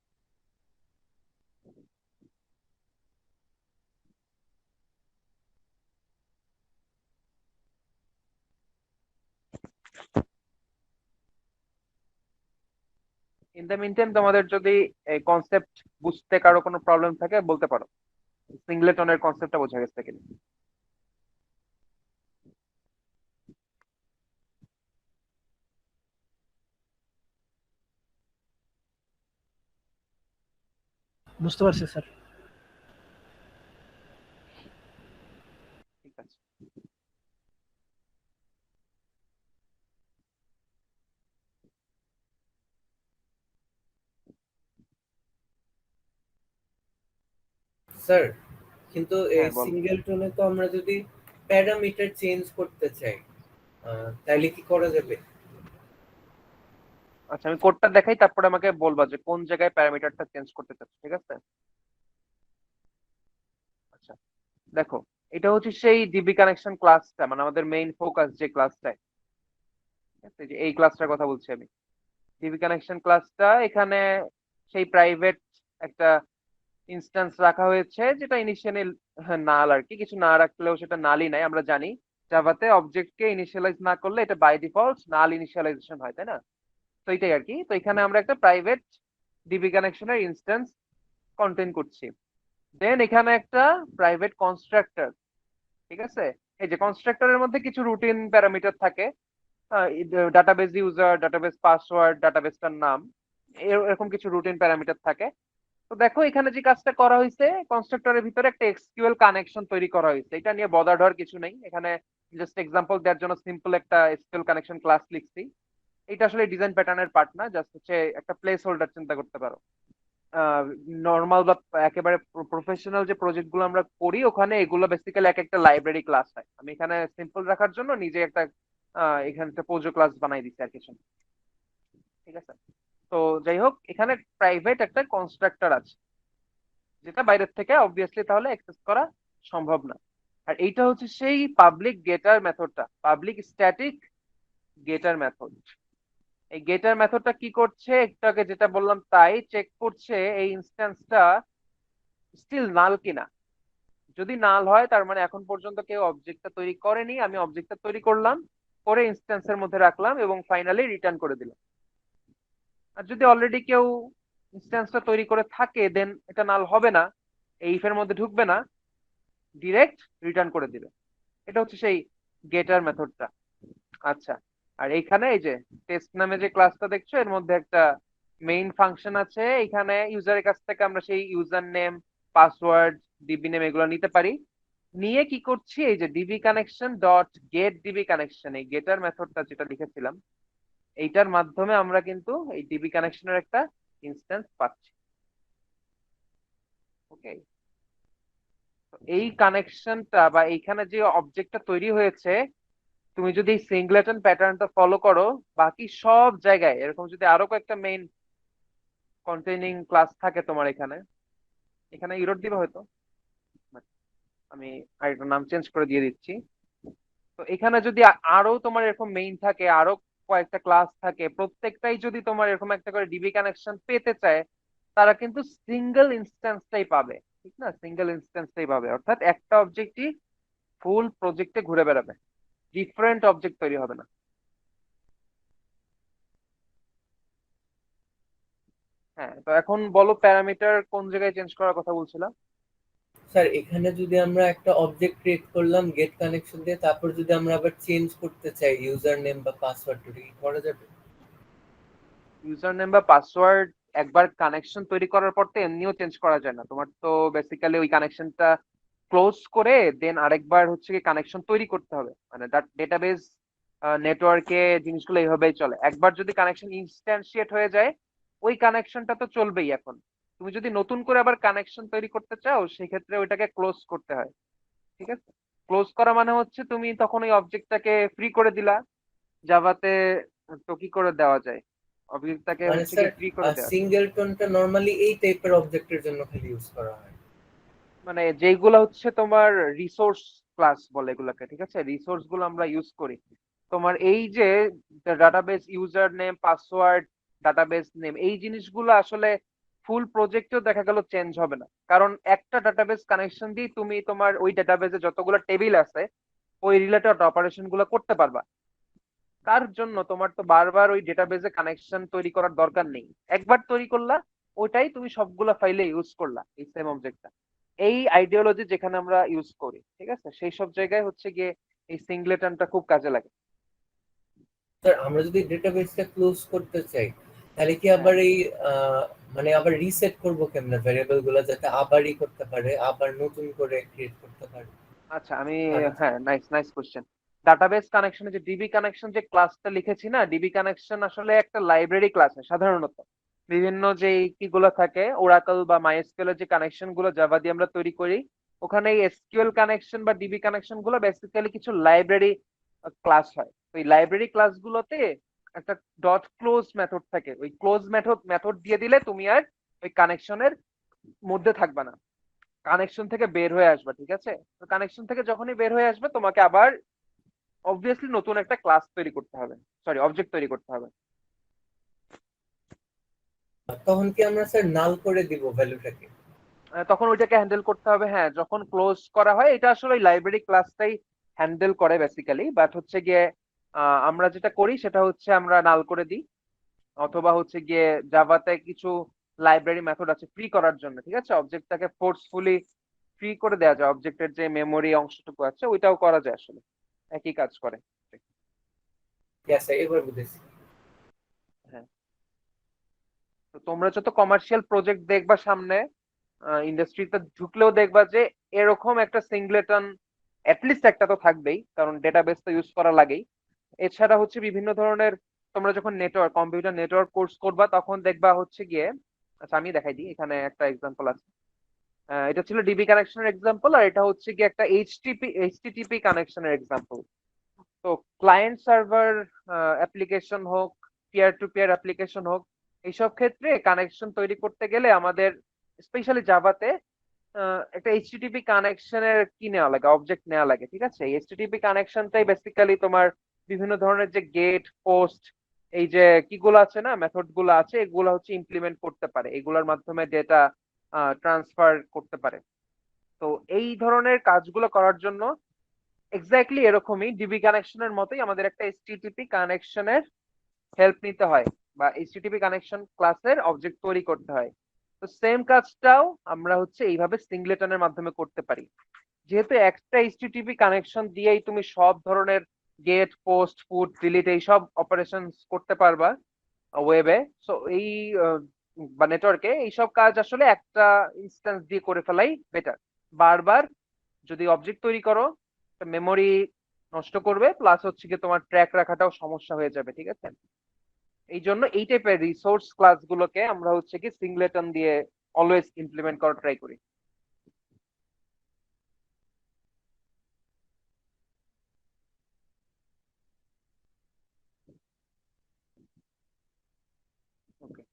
A: ইন দ্য মিন টাইম তোমাদের যদি এই কনসেপ্ট বুঝতে কারো কোনো প্রবলেম থাকে বলতে পারো। সিংলেটনের কনসেপ্টটা বোঝা গেছে কিনা?
D: বুঝতে পারছি স্যার।
A: ঠিক আছে।
B: স্যার, কিন্তু এই
A: হ্যাঁ বল।
B: সিঙ্গেলটনে তো আমরা যদি প্যারামিটার চেঞ্জ করতে চাই, তাহলে কি করা যাবে?
A: আচ্ছা, আমি কোডটা দেখাই, তারপরে আমাকে বলবা যে কোন জায়গায় প্যারামিটারটা চেঞ্জ করতে চাচ্ছ, ঠিক আছে? আচ্ছা, দেখো, এটা হচ্ছে সেই ডিবি কানেকশন ক্লাসটা, মানে আমাদের মেইন ফোকাস যে ক্লাসটায়, ঠিক আছে? যে এই ক্লাসটার কথা বলছি আমি, ডিবি কানেকশন ক্লাসটা। এখানে সেই প্রাইভেট একটা ইনস্ট্যান্স রাখা হয়েছে, যেটা ইনিশিয়ালি নাল আর কি, কিছু না রাখলেও সেটা নালই নাই। আমরা জানি জাভাতে অবজেক্টকে ইনিশিয়ালাইজ না করলে এটা বাই ডিফল্ট নাল ইনিশিয়ালাইজেশন হয়, তাই না? তো এটাই আর কি। তো এখানে আমরা একটা প্রাইভেট ডিবি কানেকশনের ইনস্ট্যান্স কন্টেইন করছি। দেন এখানে একটা প্রাইভেট কনস্ট্রাক্টর, ঠিক আছে? এই যে কনস্ট্রাক্টরের মধ্যে কিছু রুটিন প্যারামিটার থাকে, ডাটাবেস ইউজার, ডাটাবেস পাসওয়ার্ড, ডাটাবেসটার নাম, এরকম কিছু রুটিন প্যারামিটার থাকে। তো দেখো, এখানে যে কাজটা করা হয়েছে, কনস্ট্রাক্টরের ভিতরে একটা এসকিউএল কানেকশন তৈরি করা হয়েছে। এটা নিয়ে বদার হওয়ার কিছু নেই, এখানে জাস্ট এক্সাম্পল দেওয়ার জন্য সিম্পল একটা এসকিউএল কানেকশন ক্লাস লিখছি। এটা আসলে ডিজাইন প্যাটার্নের পার্ট না, জাস্ট হচ্ছে একটা প্লেস হোল্ডার চিন্তা করতে পারো। নর্মাল বা একেবারে প্রফেশনাল যে প্রজেক্ট গুলো আমরা করি ওখানে এগুলো বেসিক্যালি এক একটা লাইব্রেরি ক্লাস হয়। আমি এখানে সিম্পল রাখার জন্য নিজে একটা এখানে একটা পোজো ক্লাস বানাই দিচ্ছি আর কিছু না। ঠিক আছে। তো যাই হোক, এখানে প্রাইভেট একটা কনস্ট্রাক্টর আছে যেটা বাইরের থেকে অবভিয়াসলি তাহলে অ্যাক্সেস করা সম্ভব না। আর এইটা হচ্ছে সেই পাবলিক গেটার মেথডটা, পাবলিক স্ট্যাটিক গেটার মেথড। এই গেটার মেথডটা কি করছে, একটু আগে যেটা বললাম তাই চেক করছে এই ইনস্ট্যান্সটা স্টিল নাল কিনা। যদি নাল হয় তার মানে এখন পর্যন্ত কেউ অবজেক্টটা তৈরি করেনি, আমি অবজেক্টটা তৈরি করলাম, করে ইনস্ট্যান্সের মধ্যে রাখলাম এবং ফাইনালি রিটার্ন করে দিলাম। আর যদি অলরেডি কেউ ইনস্ট্যান্সটা তৈরি করে থাকে দেন এটা নাল হবে না, এই ইফের মধ্যে ঢুকবে না, ডিরেক্ট রিটার্ন করে দিবে। এটা হচ্ছে সেই গেটার মেথডটা। আচ্ছা, আর এইখানে এই যে টেস্ট নামে যে ক্লাসটা দেখছো এর মধ্যে একটা মেইন ফাংশন আছে। এখানে ইউজারের কাছ থেকে আমরা সেই user name, password, DB name এগুলো নিতে পারি। নিয়ে কি করছি, এই যে DB connection dot gate DB connection, এই গেটার মেথডটা যেটা লিখেছিলাম এইটার মাধ্যমে আমরা কিন্তু এই ডিবি কানেকশনের একটা ইনস্ট্যান্স পাচ্ছি। ওকে, এই কানেকশনটা বা এইখানে যে অবজেক্টটা তৈরি হয়েছে, তুমি যদি এই সিঙ্গলেটন প্যাটার্নটা ফলো করো বাকি সব জায়গায় এরকম যদি আরো কয়েকটা মেইন কন্টেইনিং ক্লাস থাকে তোমার এখানে, এখানে ইরোড দিবে হয়তো, আমি আরেকটা নাম চেঞ্জ করে দিয়ে দিচ্ছি। তো এখানে যদি আরো তোমার এরকম মেইন থাকে, আরো কয়েকটা ক্লাস থাকে, প্রত্যেকটাই যদি তোমার এরকম একটা করে ডিবি কানেকশন পেতে চায়, তারা কিন্তু সিঙ্গেল ইনস্ট্যান্সটাই পাবে। ঠিক না, সিঙ্গেল ইনস্ট্যান্সটাই পাবে, অর্থাৎ একটা অবজেক্টই ফুল প্রজেক্টে ঘুরে বেড়াবে, ডিফারেন্ট অবজেক্ট তৈরি হবে না। হ্যাঁ, তো এখন বলো প্যারামিটার কোন জায়গায় চেঞ্জ করার কথা বলছিলাম।
B: স্যার এখানে যদি আমরা একটা অবজেক্ট ক্রিয়েট করলাম গেট কানেকশন দিয়ে, তারপর যদি আমরা আবার চেঞ্জ করতে চাই ইউজার নেম বা পাসওয়ার্ড, কি করা যাবে?
A: ইউজার নেম বা পাসওয়ার্ড একবার কানেকশন তৈরি করার পর তো এমনিও চেঞ্জ করা যায় না। তোমার তো বেসিক্যালি ওই কানেকশনটা ক্লোজ করে দেন আরেকবার হচ্ছে কি কানেকশন তৈরি করতে হবে। মানে ডেটাবেস নেটওয়ার্কে জিনিসগুলো এইভাবেই চলে। একবার যদি কানেকশন ইনস্ট্যান্সিয়েট হয়ে যায় ওই কানেকশনটা তো চলবেই। এখন তুমি যদি নতুন করে আবার কানেকশন তৈরি করতে চাও সেক্ষেত্রে ওইটাকে ক্লোজ করতে হয়। ঠিক আছে, ক্লোজ করা মানে হচ্ছে তুমি তখন ওই অবজেক্টটাকে ফ্রি করে দিলা। জাভাতে তো কি করে দেওয়া যায়, অবজেক্টটাকে
B: মানে
A: হচ্ছে কি
B: স্যার
A: ফ্রি করে দেওয়া যায়।
B: সিঙ্গেলটনটা নরমালি এই টাইপের অবজেক্টের জন্য খালি ইউজ করা হয়।
A: মানে যেগুলো হচ্ছে তোমার রিসোর্স ক্লাস বলে এগুলাকে, ঠিক আছে, রিসোর্স গুলো আমরা ইউজ করি। তোমার এই যে database user name, password, database name, এই জিনিসগুলো আসলে ফুল প্রজেক্টেও দেখা গেল চেঞ্জ হবে না, কারণ একটা ডাটাবেস কানেকশন দিয়ে তুমি তোমার ওই ডাটাবেসে যতগুলো টেবিল আছে ওই রিলেটেড অপারেশন গুলো করতে পারবা। তার জন্য তোমার তো বারবার ওই ডেটাবেসে কানেকশন তৈরি করার দরকার নেই। একবার তৈরি করলা, ওইটাই তুমি সবগুলা ফাইলে ইউজ করলা এই সেম অবজেক্টটা। এই আইডিওলজি যেখানে আমরা ইউজ করি, ঠিক আছে, সেই সব জায়গায় হচ্ছে গিয়ে এই সিঙ্গলেটনটা খুব কাজে লাগে।
B: স্যার আমরা যদি ডেটাবেসটা ক্লোজ করতে চাই, তাহলে কি
A: হ্যাঁ,
B: আবার এই মানে আবার রিসেট করব কেমনে ভেরিয়েবল গুলো, যাতে আবারই করতে পারে, আবার নতুন করে ক্রিয়েট করতে পারে?
A: আচ্ছা আমি,
B: আগে
A: হ্যাঁ, নাইস নাইস কোশ্চেন। ডাটাবেস কানেকশনে যে ডিবি কানেকশন যে ক্লাসটা লিখেছি না, ডিবি কানেকশন আসলে একটা লাইব্রেরি ক্লাস সাধারণত। বিভিন্ন যে কিগুলো থাকে ওরাকল বা মাইএসকিউএল এর যে কানেকশন গুলো জাভা দিয়ে আমরা তৈরি করি, ওখানে এই এসকিউএল কানেকশন বা ডিবি কানেকশন গুলো বেসিক্যালি কিছু লাইব্রেরি ক্লাস হয়। তো এই লাইব্রেরি ক্লাসগুলোতে একটা ডট ক্লোজ মেথড থাকে, ওই ক্লোজ মেথড দিয়ে দিলে তুমি আর ওই কানেকশনের মধ্যে থাকবে না, কানেকশন থেকে বের হয়ে আসবে। ঠিক আছে, তো কানেকশন থেকে যখনই বের হয়ে আসবে তোমাকে আবার অবভিয়াসলি নতুন একটা ক্লাস তৈরি করতে হবে, সরি অবজেক্ট তৈরি করতে হবে।
B: তখন কি আমরা স্যার নাল করে দিব ভ্যালুটাকে?
A: তখন ওইটাকে হ্যান্ডেল করতে হবে। হ্যাঁ, যখন ক্লোজ করা হয় এটা আসলে ওই লাইব্রেরি ক্লাসটাই হ্যান্ডেল করে বেসিক্যালি, বাট হচ্ছে গিয়ে আমরা যেটা করি সেটা হচ্ছে আমরা নাল করে দিই, অথবা হচ্ছে গিয়ে জাভাতে কিছু লাইব্রেরি মেথড আছে ফ্রি করার জন্য। ঠিক আছে, অবজেক্টটাকে ফোর্সফুলি ফ্রি করে দেওয়া যায়, অবজেক্টের যে মেমোরি অংশটুকু আছে ওইটাও করা যায় আসলে, একই কাজ করে।
B: ইয়েস স্যার, এবার বুঝেছি।
A: হ্যাঁ, তো তোমরা যত কমার্শিয়াল প্রজেক্ট দেখবা সামনে, ইন্ডাস্ট্রিতে ঢুকলেও দেখবা যে এরকম একটা সিঙ্গলেটন অ্যাটলিস্ট একটা তো থাকবেই, কারণ ডেটাবেস তো ইউজ করা লাগেই। এছাড়া হচ্ছে বিভিন্ন ধরনের, তোমরা যখন নেটওয়ার্ক কম্পিউটার নেটওয়ার্ক কোর্স করবা তখন দেখবা হচ্ছে গিয়ে আচ্ছা আমি দেখাই দিই, এখানে একটা এক্সাম্পল আছে। এটা ছিল ডিবি কানেকশনের এক্সাম্পল, আর এটা হচ্ছে কি একটা এইচটিটিপি কানেকশনের এক্সাম্পল। তো ক্লায়েন্ট সার্ভার অ্যাপ্লিকেশন হোক, পিয়ার টু পিয়ার অ্যাপ্লিকেশন হোক, এইসব ক্ষেত্রে কানেকশন তৈরি করতে গেলে আমাদের স্পেশালি জাভাতে একটা এইচটিটিপি কানেকশনের কি নেওয়া লাগে, অবজেক্ট নেওয়া লাগে। ঠিক আছে, এইচটিটিপি কানেকশনটাই বেসিক্যালি তোমার বিভিন্ন ধরনের যে গেট, পোস্ট, এই যে কিগুলো আছে না, মেথড গুলো আছে, এগুলো হচ্ছে ইমপ্লিমেন্ট করতে পারে, এগুলোর মাধ্যমে ডেটা ট্রান্সফার করতে পারে। তো এই ধরনের কাজগুলো করার জন্য এক্স্যাক্টলি এরকমই ডিবি কানেকশনের মতোই আমাদের একটা এইচটিটিপি কানেকশনের হেল্প নিতে হয়, বা এইচটিটিপি কানেকশন ক্লাসের অবজেক্ট তৈরি করতে হয়। তো সেম কাজটাও আমরা হচ্ছে এইভাবে সিংলেটনের মাধ্যমে করতে পারি। যেহেতু একটা এইচটিটিপি কানেকশন দিয়েই তুমি সব ধরনের গেট, পোস্ট, পুট, ডিলিট এই সব অপারেশন করতে পারবা ওয়েবে, সো এই বা নেটওয়ার্কে এইসব কাজ আসলে একটা ইনস্ট্যান্স দিয়ে করে ফেলাই বেটার। বারবার যদি অবজেক্ট তৈরি করো, মেমোরি নষ্ট করবে, প্লাস হচ্ছে কি তোমার ট্র্যাক রাখাটাও সমস্যা হয়ে যাবে। ঠিক আছে, এই জন্য এই টাইপের রিসোর্স ক্লাস গুলোকে আমরা হচ্ছে কি সিংলেটন দিয়ে অলওয়েজ ইমপ্লিমেন্ট করার ট্রাই করি। ওকে,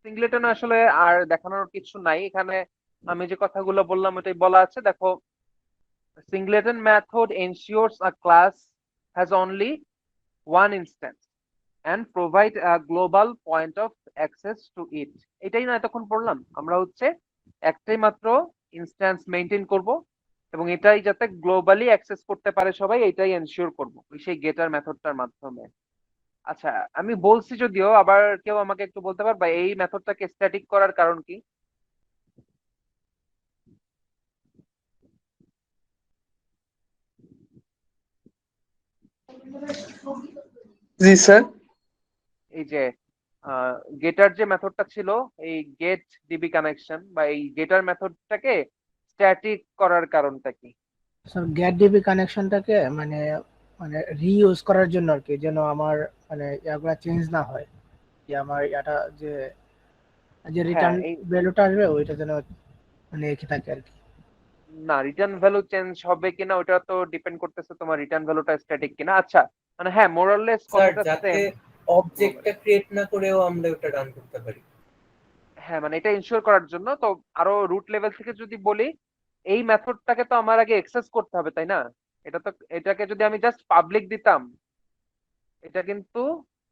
A: সিংলেটন আসলে আর দেখানোর কিছু নাই এখানে। আমি যে কথাগুলো বললাম ওটাই বলা আছে, দেখো। Singleton method ensures a class has only one instance and provide a global point of access to it. এটাই না এতক্ষণ পড়লাম আমরা, হচ্ছে একটাই মাত্র ইনস্ট্যান্স মেইনটেইন করব, এবং এটাই যাতে গ্লোবালি অ্যাক্সেস করতে পারে সবাই, এটাই এনশিওর করব সেই গেটার মেথডটার মাধ্যমে। আচ্ছা, আমি বলছি যদিও, আবার কেউ আমাকে একটু বলতে পারবা এই মেথডটাকে স্ট্যাটিক করার কারণ কি?
C: জি স্যার।
A: এই যে গেটার যে মেথডটা ছিল, এই গেট ডিবি কানেকশন বা এই গেটার মেথডটাকে স্ট্যাটিক করার কারণটা কি?
D: স্যার গেট ডিবি কানেকশনটাকে মানে মানে রিইউজ করার জন্য আর কি, যেন আমার মানে ইয়াগুলা চেঞ্জ না হয়, যে আমার এটা যে যে
A: হ্যাঁ,
D: রিটার্ন
A: এই
D: ভ্যালুটা আসবে ওইটা যেন মানে একই থাকে আর কি।
A: না, রিটার্ন ভ্যালু চেঞ্জ হবে কিনা ওটা তো ডিপেন্ড করতেছে তোমার রিটার্ন ভ্যালুটা স্ট্যাটিক কিনা। আচ্ছা, মানে হ্যাঁ, মোরাললেস
B: স্যার
A: কথাটা
B: যাতে
A: সেম।
B: অবজেক্টটা ক্রিয়েট না করেও আমরা ওটা রান করতে পারি।
A: হ্যাঁ, মানে এটা ইনশিওর করার জন্য তো আরো রুট লেভেল থেকে যদি বলি, এই মেথডটাকে তো আমার আগে অ্যাক্সেস করতে হবে, তাই না? এটা তো, এটাকে যদি আমি জাস্ট পাবলিক দিতাম, এটা কিন্তু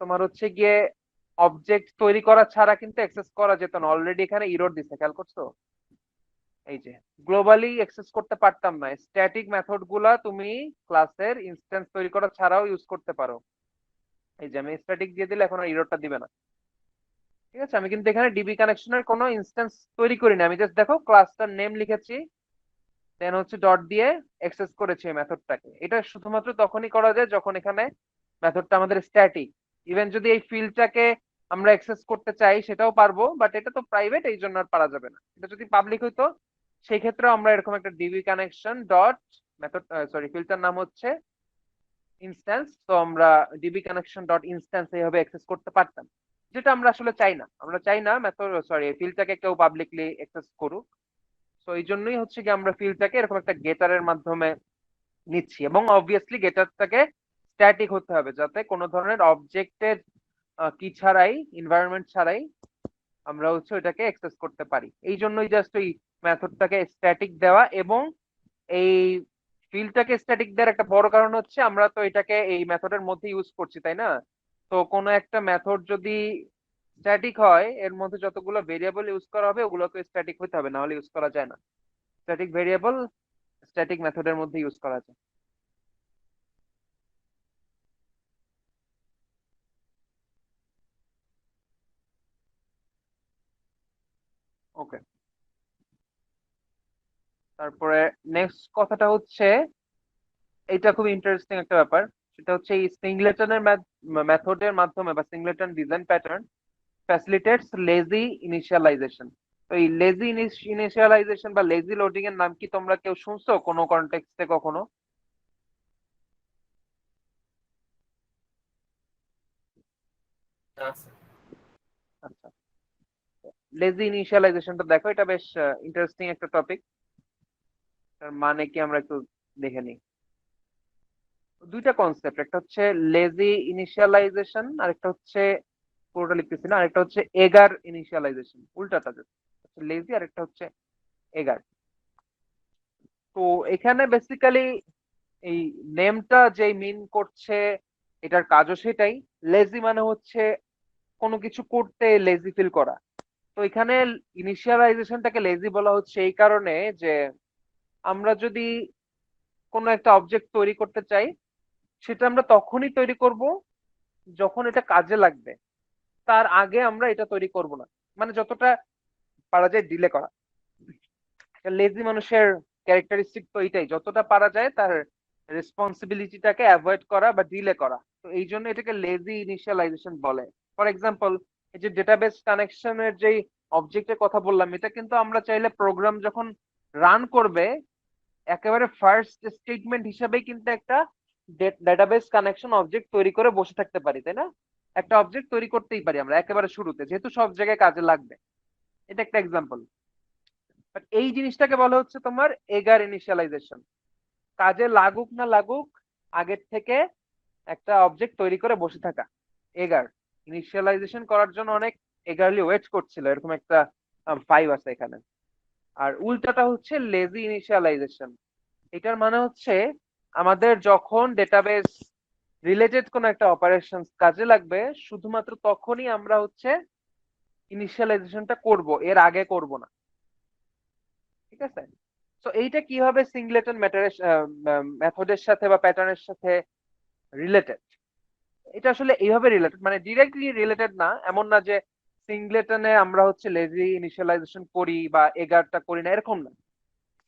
A: তোমার হচ্ছে গিয়ে অবজেক্ট তৈরি করা ছাড়া কিন্তু অ্যাক্সেস করা যেত না। অলরেডি এখানে ইরর দিছে, খেয়াল করছো? এই যে গ্লোবালি অ্যাক্সেস করতে পারতাম না। স্ট্যাটিক মেথড গুলা তুমি ক্লাসের ইনস্ট্যান্স তৈরি করা ছাড়াও ইউজ করতে পারো। এই যে আমি স্ট্যাটিক দিয়ে দিলে এখন আর ইররটা দিবে না। ঠিক আছে, আমি কিন্তু এখানে ডিবি কানেকশনের কোনো ইনস্ট্যান্স তৈরি করিনি, আমি জাস্ট দেখো ক্লাসটার নেম লিখেছি, দেন হচ্ছে ডট দিয়ে অ্যাক্সেস করেছি এই মেথডটাকে। এটা শুধুমাত্র তখনই করা যায় যখন এখানে মেথডটা আমাদের স্ট্যাটিক। ইভেন যদি এই ফিল্ডটাকে আমরা অ্যাক্সেস করতে চাই সেটাও পারবো, বাট এটা তো প্রাইভেট, এই জন্য আর পারা যাবে না। এটা যদি পাবলিক হইতো সেই ক্ষেত্রে আমরা এরকম একটা DB connection dot method, sorry, ফিল্ডটার নাম হচ্ছে ইনস্ট্যান্স, তো আমরা ডিবি কানেকশন ডট ইনস্ট্যান্স এইভাবে অ্যাক্সেস করতে পারতাম, যেটা আমরা আসলে চাই না। আমরা চাই না মেথড, সরি, ফিল্ডটাকে কেউ পাবলিকলি অ্যাক্সেস করুক। তো এই জন্যই হচ্ছে কি আমরা ফিল্ডটাকে এরকম একটা গেটারের মাধ্যমে নিচ্ছি, এবং অবভিয়াসলি গেটারটাকে স্ট্যাটিক হতে হবে, যাতে কোনো ধরনের অবজেক্টের কি ছাড়াই, এনভায়রনমেন্ট ছাড়াই আমরা হচ্ছে ওইটাকে অ্যাক্সেস করতে পারি। এই জন্যই জাস্ট ওই মেথডটাকে স্ট্যাটিক দেওয়া। এবং এই ফিল্ডটাকে স্ট্যাটিক দেওয়ার একটা বড় কারণ হচ্ছে আমরা তো এটাকে এই মেথডের মধ্যে ইউজ করছি, তাই না? তো কোনো একটা মেথড যদি স্ট্যাটিক হয়, এর মধ্যে যতগুলো ভেরিয়েবল ইউজ করা হবে ওগুলোকে স্ট্যাটিক হতে হবে, না হলে ইউজ করা যায় না। স্ট্যাটিক ভেরিয়েবল স্ট্যাটিক মেথডের মধ্যে ইউজ করা যায়। ওকে, তারপরে নেক্সট কথাটা হচ্ছে, এটা খুব ইন্টারেস্টিং একটা ব্যাপার। সেটা হচ্ছে এই সিংলেটনের মেথডের মাধ্যমে বা সিংলেটন ডিজাইন প্যাটার্ন ফ্যাসিলিটেটস লেজি ইনিশিয়ালাইজেশন। তো এই লেজি ইনিশিয়ালাইজেশন বা লেজি লোডিং এর নাম কি তোমরা কেউ শুনছো কোনো কনটেক্সটে কখনো?
B: না স্যার।
A: আচ্ছা, লেজি ইনিশিয়ালাইজেশনটা দেখো, এটা বেশ ইন্টারেস্টিং একটা টপিক। তার মানে কি আমরা একটু দেখে নিই। দুইটা কনসেপ্ট, একটা হচ্ছে লেজি ইনিশিয়ালাইজেশন আর একটা হচ্ছে, পুরোটা লিখতেছি না, আরেকটা হচ্ছে এগার ইনিশিয়ালাইজেশন, উল্টাটা, লেজি আর একটা হচ্ছে এগার। তো এখানে বেসিক্যালি এই নেমটা যেই মিন করছে, এটার কাজও সেটাই। লেজি মানে হচ্ছে কোনো কিছু করতে লেজি ফিল করা। তো এখানে ইনিশিয়ালাইজেশনটাকে লেজি বলা হচ্ছে এই কারণে যে আমরা যদি কোনো একটা অবজেক্ট তৈরি করতে চাই, সেটা আমরা তখনই তৈরি করব যখন এটা কাজে লাগবে। তার আগে আমরা এটা তৈরি করব না, মানে যতটা পারা যায় ডিলে করা। লেজি মানুষের ক্যারেক্টারিস্টিক তো এইটাই, যতটা পারা যায় তার রেসপন্সিবিলিটিটাকে অ্যাভয়েড করা বা ডিলে করা। তো এই জন্য এটাকে লেজি ইনিশিয়ালাইজেশন বলে। ফর এক্সাম্পল, এই যে ডেটাবেস কানেকশনের যেই অবজেক্টের কথা বললাম, এটা কিন্তু আমরা চাইলে প্রোগ্রাম যখন রান করবে, একেবারে ফার্স্ট স্টেটমেন্ট হিসাবেই কিন্তু একটা ডেটাবেস কানেকশন অবজেক্ট তৈরি করে বসে থাকতে পারি, তাই না? একটা অবজেক্ট তৈরি করতেই পারি আমরা একেবারে শুরুতে, যেহেতু সব জায়গায় কাজে লাগবে। এটা একটা এক্সাম্পল। বাট এই জিনিসটাকে বলা হচ্ছে তোমার এগার ইনিশিয়ালাইজেশন। কাজে লাগুক না লাগুক, আগের থেকে একটা অবজেক্ট তৈরি করে বসে থাকা। এগার ইনিশিয়ালাইজেশন করার জন্য অনেক এগারলি ওয়েট করছিল, এরকম একটা ফাইভ আছে এখানে। আর উল্টাটা হচ্ছে লেজি ইনিশিয়ালাইজেশন। এটার মানে হচ্ছে আমাদের যখন ডেটাবেস রিলেটেড কোন একটা অপারেশন কাজে লাগবে, শুধুমাত্র তখনই আমরা হচ্ছে ইনিশিয়ালাইজেশনটা করব, এর আগে করব না। ঠিক আছে? তো এইটা কিভাবে সিংলেটন মেথডের সাথে বা প্যাটার্নের সাথে রিলেটেড? এটা আসলে এইভাবে রিলেটেড, মানে ডিরেক্টলি রিলেটেড না, এমন না যে সিংলেটনে আমরা হচ্ছে লেজি ইনিশিয়ালাইজেশন করি বা এগারটা করি না, এরকম না।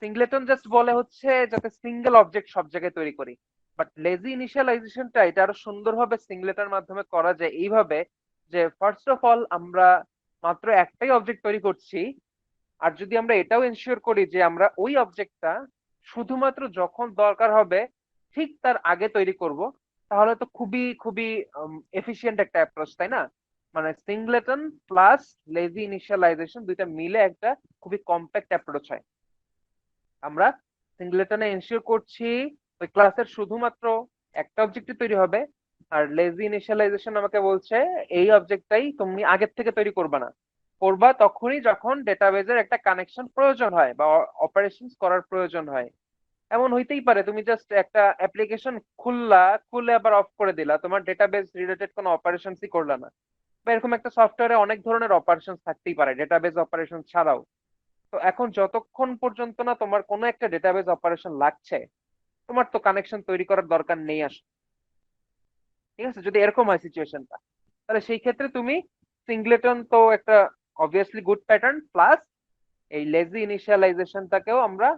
A: সিংলেটন জাস্ট বলে হচ্ছে যাতে সিঙ্গেল অবজেক্ট সব জায়গায় তৈরি করি। বাট লেজি ইনিশিয়ালাইজেশনটা এটা আরো সুন্দরভাবে সিংলেটনের মাধ্যমে করা যায় এইভাবে যে ফার্স্ট অফ অল আমরা মাত্র একটাই অবজেক্ট তৈরি করছি। আর যদি আমরা এটাও এনশিওর করি যে আমরা ওই অবজেক্টটা শুধুমাত্র যখন দরকার হবে ঠিক তার আগে তৈরি করব, তাহলে তো খুবই খুবই এফিশিয়েন্ট একটা অ্যাপ্রোচ, তাই না? মানে সিংলেটন প্লাস লেজি ইনিশিয়ালাইজেশন দুইটা মিলে একটা খুবই কম্প্যাক্ট অ্যাপ্রোচ হয়। আমরা সিংলেটনে এনশিওর করছি ওই ক্লাসের শুধুমাত্র একটা অবজেক্ট তৈরি হবে, আর লেজি ইনিশিয়ালাইজেশন আমাকে বলছে এই অবজেক্টটাই তুমি আগের থেকে তৈরি করবে না, করবা তখনই যখন ডেটাবেজের একটা কানেকশন প্রয়োজন হয় বা অপারেশনস করার প্রয়োজন হয়। এমন হইতেই পারে তুমি জাস্ট একটা অ্যাপ্লিকেশন খুললা, খুলে আবার অফ করে দিলা, তোমার ডেটাবেস রিলেটেড কোনো অপারেশনসই করলা না। বা এরকম একটা সফটওয়্যারে অনেক ধরনের অপারেশন থাকতেই পারে ডেটাবেস অপারেশন ছাড়াও। তো এখন যতক্ষণ পর্যন্ত না তোমার কোনো একটা ডেটাবেস অপারেশন লাগছে, তোমার তো কানেকশন তৈরি করার দরকার নেই আসলে। ঠিক আছে? যদি এরকম হয় সিচুয়েশনটা, তাহলে সেই ক্ষেত্রে তুমি সিংলেটন তো একটা অবভিয়াসলি গুড প্যাটার্ন, প্লাস এই লেজি ইনিশিয়ালাইজেশনটাকেও আমরা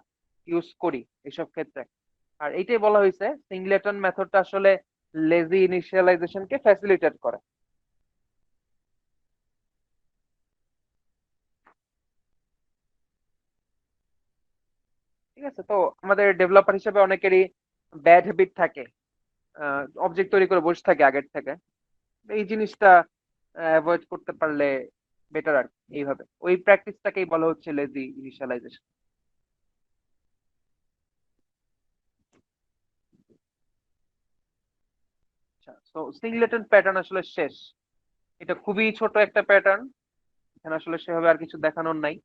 A: ইউজ করি এইসব ক্ষেত্রে। আর এইটাই বলা হয়েছে সিংলেটন মেথডটা আসলে লেজি ইনিশিয়ালাইজেশনকে ফ্যাসিলিটেট করে। ঠিক আছে? তো আমাদের ডেভেলপার হিসেবে অনেকেরই ব্যাড হ্যাবিট থাকে, অবজেক্ট তৈরি করে বসে থাকে আগের থেকে। এই জিনিসটা অ্যাভয়েড করতে পারলে বেটার আর কি। এইভাবে ওই প্র্যাকটিসটাকেই বলা হচ্ছে লেজি ইনিশিয়ালাইজেশন। আচ্ছা, তো সিংলেটন প্যাটার্ন আসলে শেষ। এটা খুবই ছোট একটা প্যাটার্ন, এখানে আসলে সেভাবে আর কিছু দেখানোর নাই।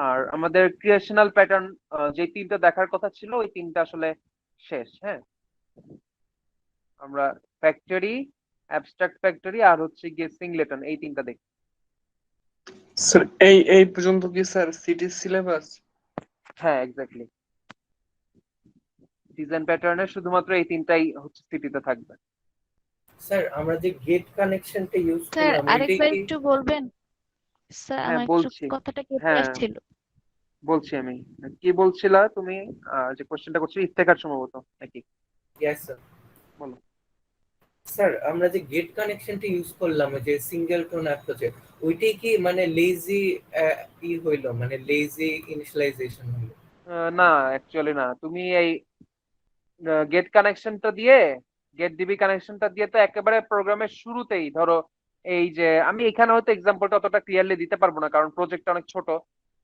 A: আর আমাদের ক্রিয়েশনাল প্যাটার্ন যে তিনটা দেখার কথা ছিল, ওই তিনটা আসলে শেষ। হ্যাঁ, আমরা ফ্যাক্টরি, অ্যাবস্ট্রাক্ট ফ্যাক্টরি আর হচ্ছে গিয়ে সিংলেটন, এই তিনটা দেখি।
C: স্যার এই এই পর্যন্ত কি স্যার সিটি সিলেবাস?
A: হ্যাঁ, এক্স্যাক্টলি। ডিজাইন প্যাটার্নের শুধুমাত্র এই তিনটাই হচ্ছে সিটিতে থাকবে।
B: স্যার আমরা যে গেট কানেকশনটা ইউজ
E: স্যার
B: করলাম এটাই
E: আরেকবার
B: কি?
E: একটু বলবেন? স্যার
A: হ্যাঁ
E: আমার একটু
A: বলছি।
E: কথাটা কেটে
A: হ্যাঁ
E: আসছিল।
A: বলছি আমি। কি বলছিলা তুমি? যে কোশ্চেনটা করছিলে ইফতেখার সম্ভবত নাকি?
B: Yes sir.
A: বলো।
B: স্যার আমরা যে গেট কানেকশনটা ইউজ করলাম ওই যে সিঙ্গেলটন অ্যাপ্রোচে, ওইটাই কি মানে লেজি ই হইলো, মানে লেজি ইনিশিয়ালাইজেশন হইলো?
A: না, অ্যাকচুয়ালি না। তুমি এই গেট কানেকশনটা দিয়ে গেট ডিবি কানেকশনটা দিয়ে তো একেবারে প্রোগ্রামের শুরুতেই ধরো এই যে আমি এখানে হয়তো এক্সাম্পলটা অতটা ক্লিয়ারলি দিতে পারবো না কারণ প্রজেক্টটা অনেক ছোট।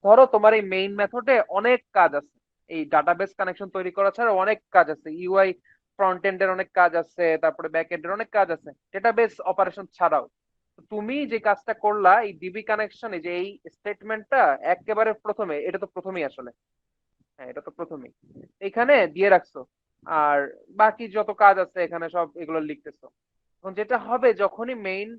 A: ধরো তোমার এই মেইন মেথডে অনেক কাজ আছে, এই ডাটাবেস কানেকশন তৈরি করা ছাড়া অনেক কাজ আছে, ইউআই ফ্রন্ট এন্ডের অনেক কাজ আছে, তারপরে ব্যাক এন্ডের অনেক কাজ আছে ডেটাবেস অপারেশন ছাড়াও। তো তুমি যে কাজটা করলা এই ডিবি কানেকশনে, যে এই স্টেটমেন্টটা একেবারে প্রথমে, এটা তো প্রথমেই আসলে, হ্যাঁ এটা তো প্রথমেই এখানে দিয়ে রাখছো। আর বাকি যত কাজ আছে এখানে সব এগুলো লিখতেছো। এখন যেটা হবে যখনই মেইন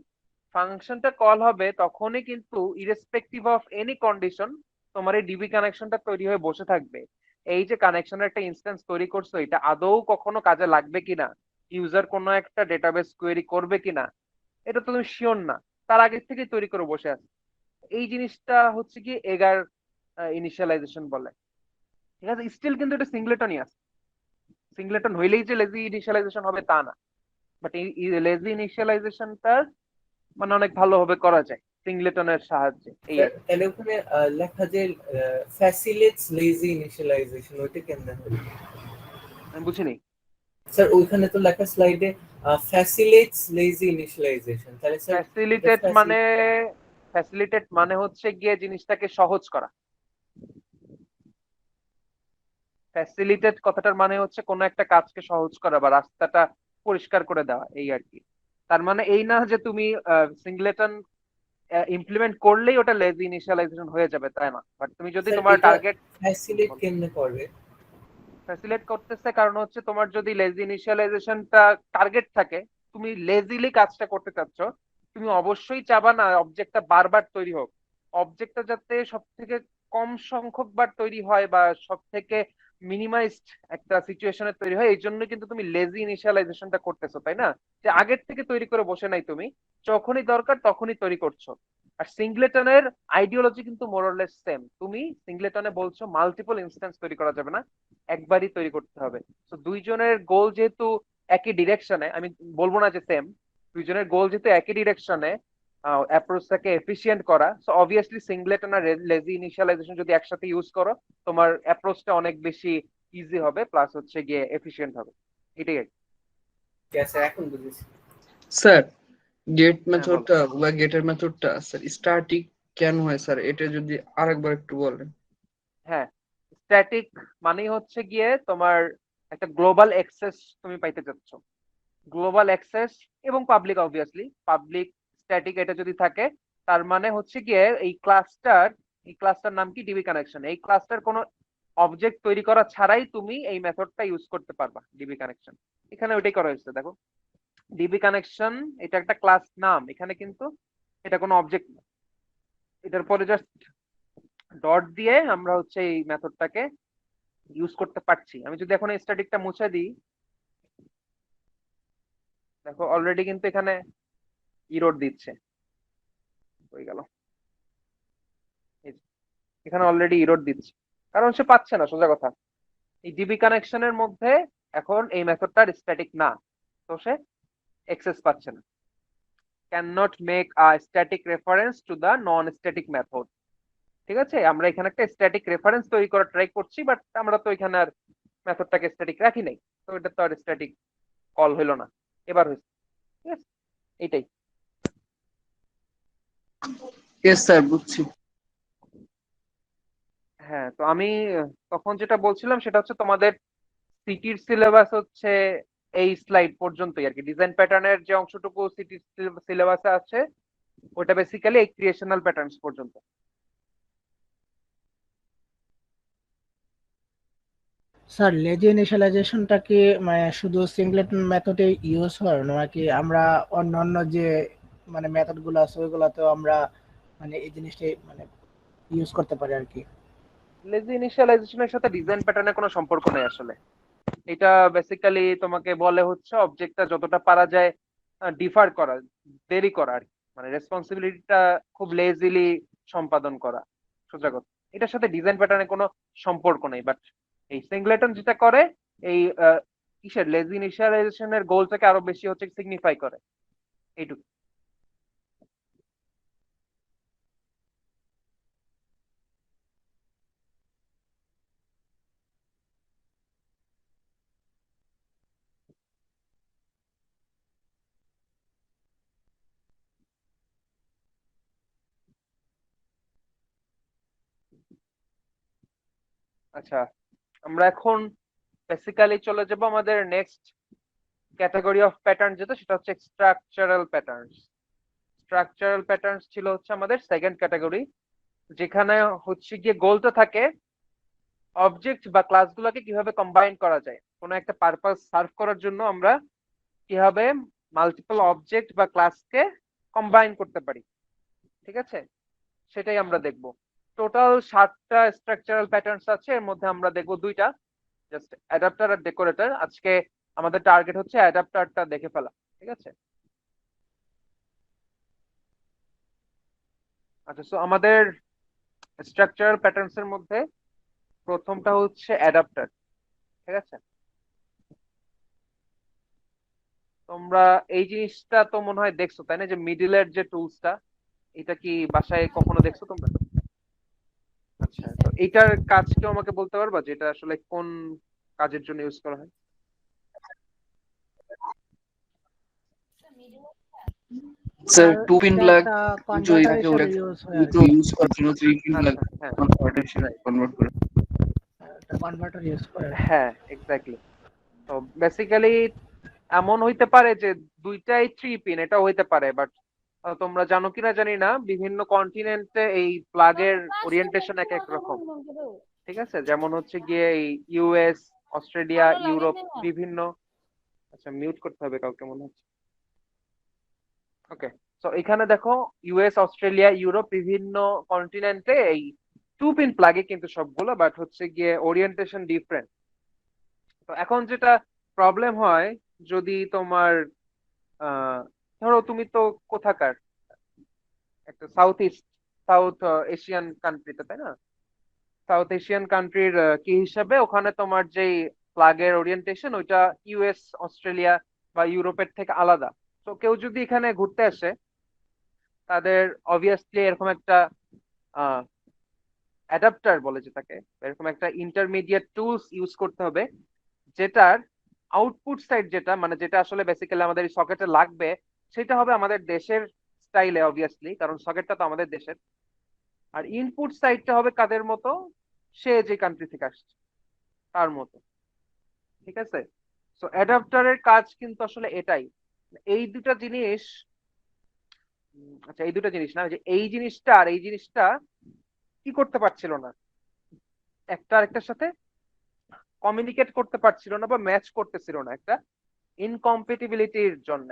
A: ফাংশনটা কল হবে তখনই কিন্তু ইরেসপেক্টিভ অফ এনি কন্ডিশন তোমার এই ডিবি কানেকশনটা তৈরি হয়ে বসে থাকবে। এই যে কানেকশনের একটা ইনস্ট্যান্স তৈরি করছো এটা আদৌ কখনো কাজে লাগবে কিনা, ইউজার কোনো একটা ডেটাবেস কোয়েরি করবে কিনা, এটা তো তুমি শিওর না, তার আগে থেকেই তৈরি করে বসে আছে। এই জিনিসটা হচ্ছে কি এগার ইনিশিয়ালাইজেশন বলে। ঠিক আছে, স্টিল কিন্তু এটা সিঙ্গলেটনই আছে। সিঙ্গলেটন হইলেই যে লেজি ইনিশিয়ালাইজেশন হবে তা না, বাট এই লেজি ইনিশিয়ালাইজেশনটা মানে অনেক ভালোভাবে করা যায় সিঙ্গলেটনের সাহায্যে, এই আর
B: স্যার
A: কি।
B: তাহলে ওখানে লেখা যে ফ্যাসিলিটেটস লেজি ইনিশিয়ালাইজেশন ওইটা কেমনে হবে?
A: আমি বুঝিনি।
B: স্যার ওইখানে তো লেখা স্লাইডে ফ্যাসিলিটেটস লেজি ইনিশিয়ালাইজেশন, তাহলে স্যার এটা
A: ফ্যাসিলিটেট মানে, ফ্যাসিলিটেট মানে হচ্ছে গিয়ে জিনিসটাকে সহজ করা। ফ্যাসিলিটেট কথাটার মানে হচ্ছে কোনো একটা কাজকে সহজ করা বা রাস্তাটা পরিষ্কার করে দেওয়া, এই আর কি। তার মানে এই না যে তুমি সিঙ্গলেটন ইমপ্লিমেন্ট করলেই ওটা লেজি ইনিশিয়ালাইজেশন হয়ে যাবে, তাই না। বাট তুমি যদি
B: স্যার
A: তোমার
B: এটা
A: টার্গেট
B: ফ্যাসিলিট কেমনে করবে?
A: ফ্যাসিলিটেট করতেছে কারণ হচ্ছে তোমার যদি লেজি ইনিশিয়ালাইজেশনটা টার্গেট থাকে, তুমি লেজিলি কাজটা করতে চাচ্ছ, তুমি অবশ্যই চাবা না অবজেক্টটা বারবার তৈরি হোক। অবজেক্টটা যাতে সব থেকে কম সংখ্যক বার তৈরি হয় বা সব থেকে মিনিমাইজড একটা সিচুয়েশনে তৈরি হয়, এই জন্য কিন্তু তুমি লেজি ইনিশিয়ালাইজেশনটা করতেছো, তাই না। যে আগের থেকে তৈরি করে বসে নাই তুমি, যখনই দরকার তখনই তৈরি করছো। আর সিঙ্গলেটনের আইডিওলজি কিন্তু মোরলেস সেম। তুমি সিঙ্গলেটনে বলছো মাল্টিপল ইনস্ট্যান্স তৈরি করা যাবে না, একবারই তৈরি করতে হবে। তো দুইজনের গোল যেহেতু একই ডিরেকশনে, আমি বলবো না যে সেম, দুইজনের গোল যেহেতু একই ডিরেকশনে, অ্যাপ্রোচটাকে এফিশিয়েন্ট করা, সো অবভিয়াসলি সিঙ্গলেটন আর লেজি ইনিশিয়ালাইজেশন যদি একসাথে ইউজ করো তোমার অ্যাপ্রোচটা অনেক বেশি ইজি হবে, প্লাস হচ্ছে গিয়ে এফিশিয়েন্ট হবে, এটাই আর কি।
B: ঠিক আছে, স্যার এখন বুঝেছি।
C: স্যার গেট
A: হ্যাঁ বলো।
C: মেথডটা বা গেটের মেথডটা স্যার স্ট্যাটিক কেন হয় স্যার, এটা যদি আরেকবার একটু বলেন।
A: হ্যাঁ, স্ট্যাটিক মানেই হচ্ছে গিয়ে তোমার একটা গ্লোবাল অ্যাক্সেস তুমি পাইতে চাচ্ছ, গ্লোবাল অ্যাক্সেস এবং পাবলিক, অবভিয়াসলি পাবলিক স্ট্যাটিক এটা যদি থাকে তার মানে হচ্ছে গিয়ে এই ক্লাসটার নাম কি, ডিবি কানেকশন। এই ক্লাসটার কোনো অবজেক্ট তৈরি করা ছাড়াই তুমি এই মেথডটা ইউজ করতে পারবা, ডিবি কানেকশন। এখানে ওইটাই করা হয়েছে দেখো, ডিবি কানেকশন এটা একটা ক্লাস নাম, এখানে কিন্তু এটা কোনো অবজেক্ট না। এটার পরে জাস্ট ডট দিয়ে আমরা হচ্ছে এই মেথডটাকে ইউজ করতে পারছি। আমি যদি এখন স্ট্যাটিকটা মুছে দিই, দেখো অলরেডি কিন্তু এখানে ইরোড দিচ্ছে, হয়ে গেল, এই যে, এখানে অলরেডি ইরোড দিচ্ছে, কারণ সে পাচ্ছে না, সোজা কথা। এই ডিবি কানেকশনের মধ্যে এখন এই মেথডটার স্ট্যাটিক না, তো সে অ্যাক্সেস পাচ্ছে না। Cannot make a static reference to the non static method. ঠিক আছে, আমরা এখানে একটা স্ট্যাটিক রেফারেন্স তৈরি করার ট্রাই করছি, বাট আমরা তো এখানে আর মেথডটাকে স্ট্যাটিক রাখি নাই, তো এটা তো আর স্ট্যাটিক কল হইলো না, এবার হয়েছে। ঠিক আছে, এইটাই।
C: ইয়েস স্যার, বুঝছি।
A: হ্যাঁ, তো আমি তখন যেটা বলছিলাম সেটা হচ্ছে তোমাদের সিটির সিলেবাস হচ্ছে এই স্লাইড পর্যন্তই আর কি। ডিজাইন প্যাটার্নের যে অংশটুকু সিটির সিলেবাসে আছে ওটা বেসিক্যালি এই ক্রিয়েশনাল প্যাটার্নস পর্যন্ত।
D: স্যার লেজি ইনিশিয়ালাইজেশনটা কি মানে শুধু সিঙ্গলেটন মেথডে ইউজ হয় নাকি আমরা অন্যান্য যে মানে মেথড গুলো আছে ওইগুলাতেও আমরা মানে এই জিনিসটা মানে ইউজ করতে পারি আর কি?
A: লেজি ইনিশিয়ালাইজেশনের সাথে ডিজাইন প্যাটার্নের কোনো সম্পর্ক নেই আসলে। এটা বেসিক্যালি তোমাকে বলে হচ্ছে অবজেক্টটা যতটা পারা যায় ডিফার করা, দেরি করা আর কি। মানে রেসপন্সিবিলিটিটা খুব লেজিলি সম্পাদন করা, সোজা কথা। এটার সাথে ডিজাইন প্যাটার্নের কোনো সম্পর্ক নেই। বাট এই সিঙ্গলেটন যেটা করে, এই কিসের লেজি ইনিশিয়ালাইজেশনের গোলটাকে আরো বেশি হচ্ছে সিগনিফাই করে, এইটুকু। আচ্ছা, আমরা এখন বেসিক্যালি চলে যাব আমাদের নেক্সট ক্যাটাগরি অফ প্যাটার্ন, যেটা সেটা হচ্ছে স্ট্রাকচারাল প্যাটার্নস। স্ট্রাকচারাল প্যাটার্নস ছিল হচ্ছে আমাদের সেকেন্ড ক্যাটাগরি, যেখানে হচ্ছে গিয়ে গোলটা থাকে অবজেক্ট বা ক্লাসগুলোকে কিভাবে কম্বাইন করা যায়। কোনো একটা পারপাস সার্ভ করার জন্য আমরা কিভাবে মাল্টিপল অবজেক্ট বা ক্লাসকে কম্বাইন করতে পারি, ঠিক আছে, সেটাই আমরা দেখব। টোটাল 7টা স্ট্রাকচারাল প্যাটার্নস আছে, এর মধ্যে আমরা দেখব 2টা, জাস্ট অ্যাডাপ্টার আর ডেকোরেটর। আজকে আমাদের টার্গেট হচ্ছে অ্যাডাপ্টারটা দেখে ফেলা, ঠিক আছে। আচ্ছা, সো আমাদের স্ট্রাকচারাল প্যাটার্নস এর মধ্যে প্রথমটা হচ্ছে অ্যাডাপ্টার, ঠিক আছে। তোমরা এই জিনিসটা তো মনে হয় দেখছো, তাই না, যে মিডিলের যে টুলসটা, এটা কি বাসায় কখনো দেখছো তোমরা? আচ্ছা, তো এইটার কাজ কেউ আমাকে বলতে পারবা যে এটা আসলে কোন কাজের জন্য ইউজ করা হয়?
C: স্যার
D: আর
C: 2 পিন
D: এটা
C: প্লাগ
D: একটা
C: যদি
D: কনভার্টার
C: থাকে
D: হিসেবে
C: ওটাকে
D: ইউজ হয় আর
C: দ্রুত
D: কি।
C: ইউজ করার জন্য 3 পিন প্লাগ
A: আচ্ছা, হ্যাঁ
C: কনভার্ট করে।
D: একটা কনভার্টার ইউজ করে আর কি।
A: হ্যাঁ, এক্স্যাক্টলি। তো বেসিক্যালি এমন হইতে পারে যে দুইটাই 3 পিন, এটা হইতে পারে, বাট তোমরা জানো কিনা জানি না, বিভিন্ন কন্টিনেন্টে এই প্লাগের ওরিয়েন্টেশন এক এক রকম, ঠিক আছে। যেমন হচ্ছে গিয়ে এই ইউএস, অস্ট্রেলিয়া, ইউরোপ বিভিন্ন। আচ্ছা, মিউট করতে হবে কাউকে মনে হচ্ছে। ওকে, তো এখানে দেখো ইউএস, অস্ট্রেলিয়া, ইউরোপ বিভিন্ন কন্টিনেন্টে এই 2 পিন প্লাগে কিন্তু সবগুলো, বাট হচ্ছে গিয়ে ওরিয়েন্টেশন ডিফারেন্ট। তো এখন যেটা প্রবলেম হয়, যদি তোমার ধরো তুমি তো কোথাকার, একটা সাউথ এশিয়ান কান্ট্রিতে, তাই না? সাউথ এশিয়ান কান্ট্রির কি হিসাবে ওখানে তোমার যেই ফ্ল্যাগের ওরিয়েন্টেশন ওইটা ইউএস, অস্ট্রেলিয়া বা ইউরোপের থেকে আলাদা। তো কেউ যদি এখানে ঘুরতে আসে, তাদের অবভিয়াসলি এরকম একটা অ্যাডাপ্টার বলে যেটাকে, এরকম একটা ইন্টারমিডিয়েট টুলস ইউজ করতে হবে, যেটার আউটপুট সাইড যেটা, মানে যেটা আসলে বেসিক্যালি আমাদের এই সকেটে লাগবে, সেটা হবে আমাদের দেশের স্টাইলে অবভিয়াসলি, কারণ সকেটটা তো আমাদের দেশের। আর ইনপুট সাইডটা হবে কাদের মতো, সে যে কান্ট্রি থেকে আসছে তার মতো, ঠিক আছে। তো অ্যাডাপ্টারের কাজ কিন্তু আসলে এটাই। এই দুটা জিনিস, আচ্ছা এই দুটা জিনিস না, যে এই জিনিসটা আর এই জিনিসটা কি করতে পারছিল না, একটা আরেকটার সাথে কমিউনিকেট করতে পারছিল না বা ম্যাচ করতেছিল না, একটা ইনকম্পেটিবিলিটির জন্য।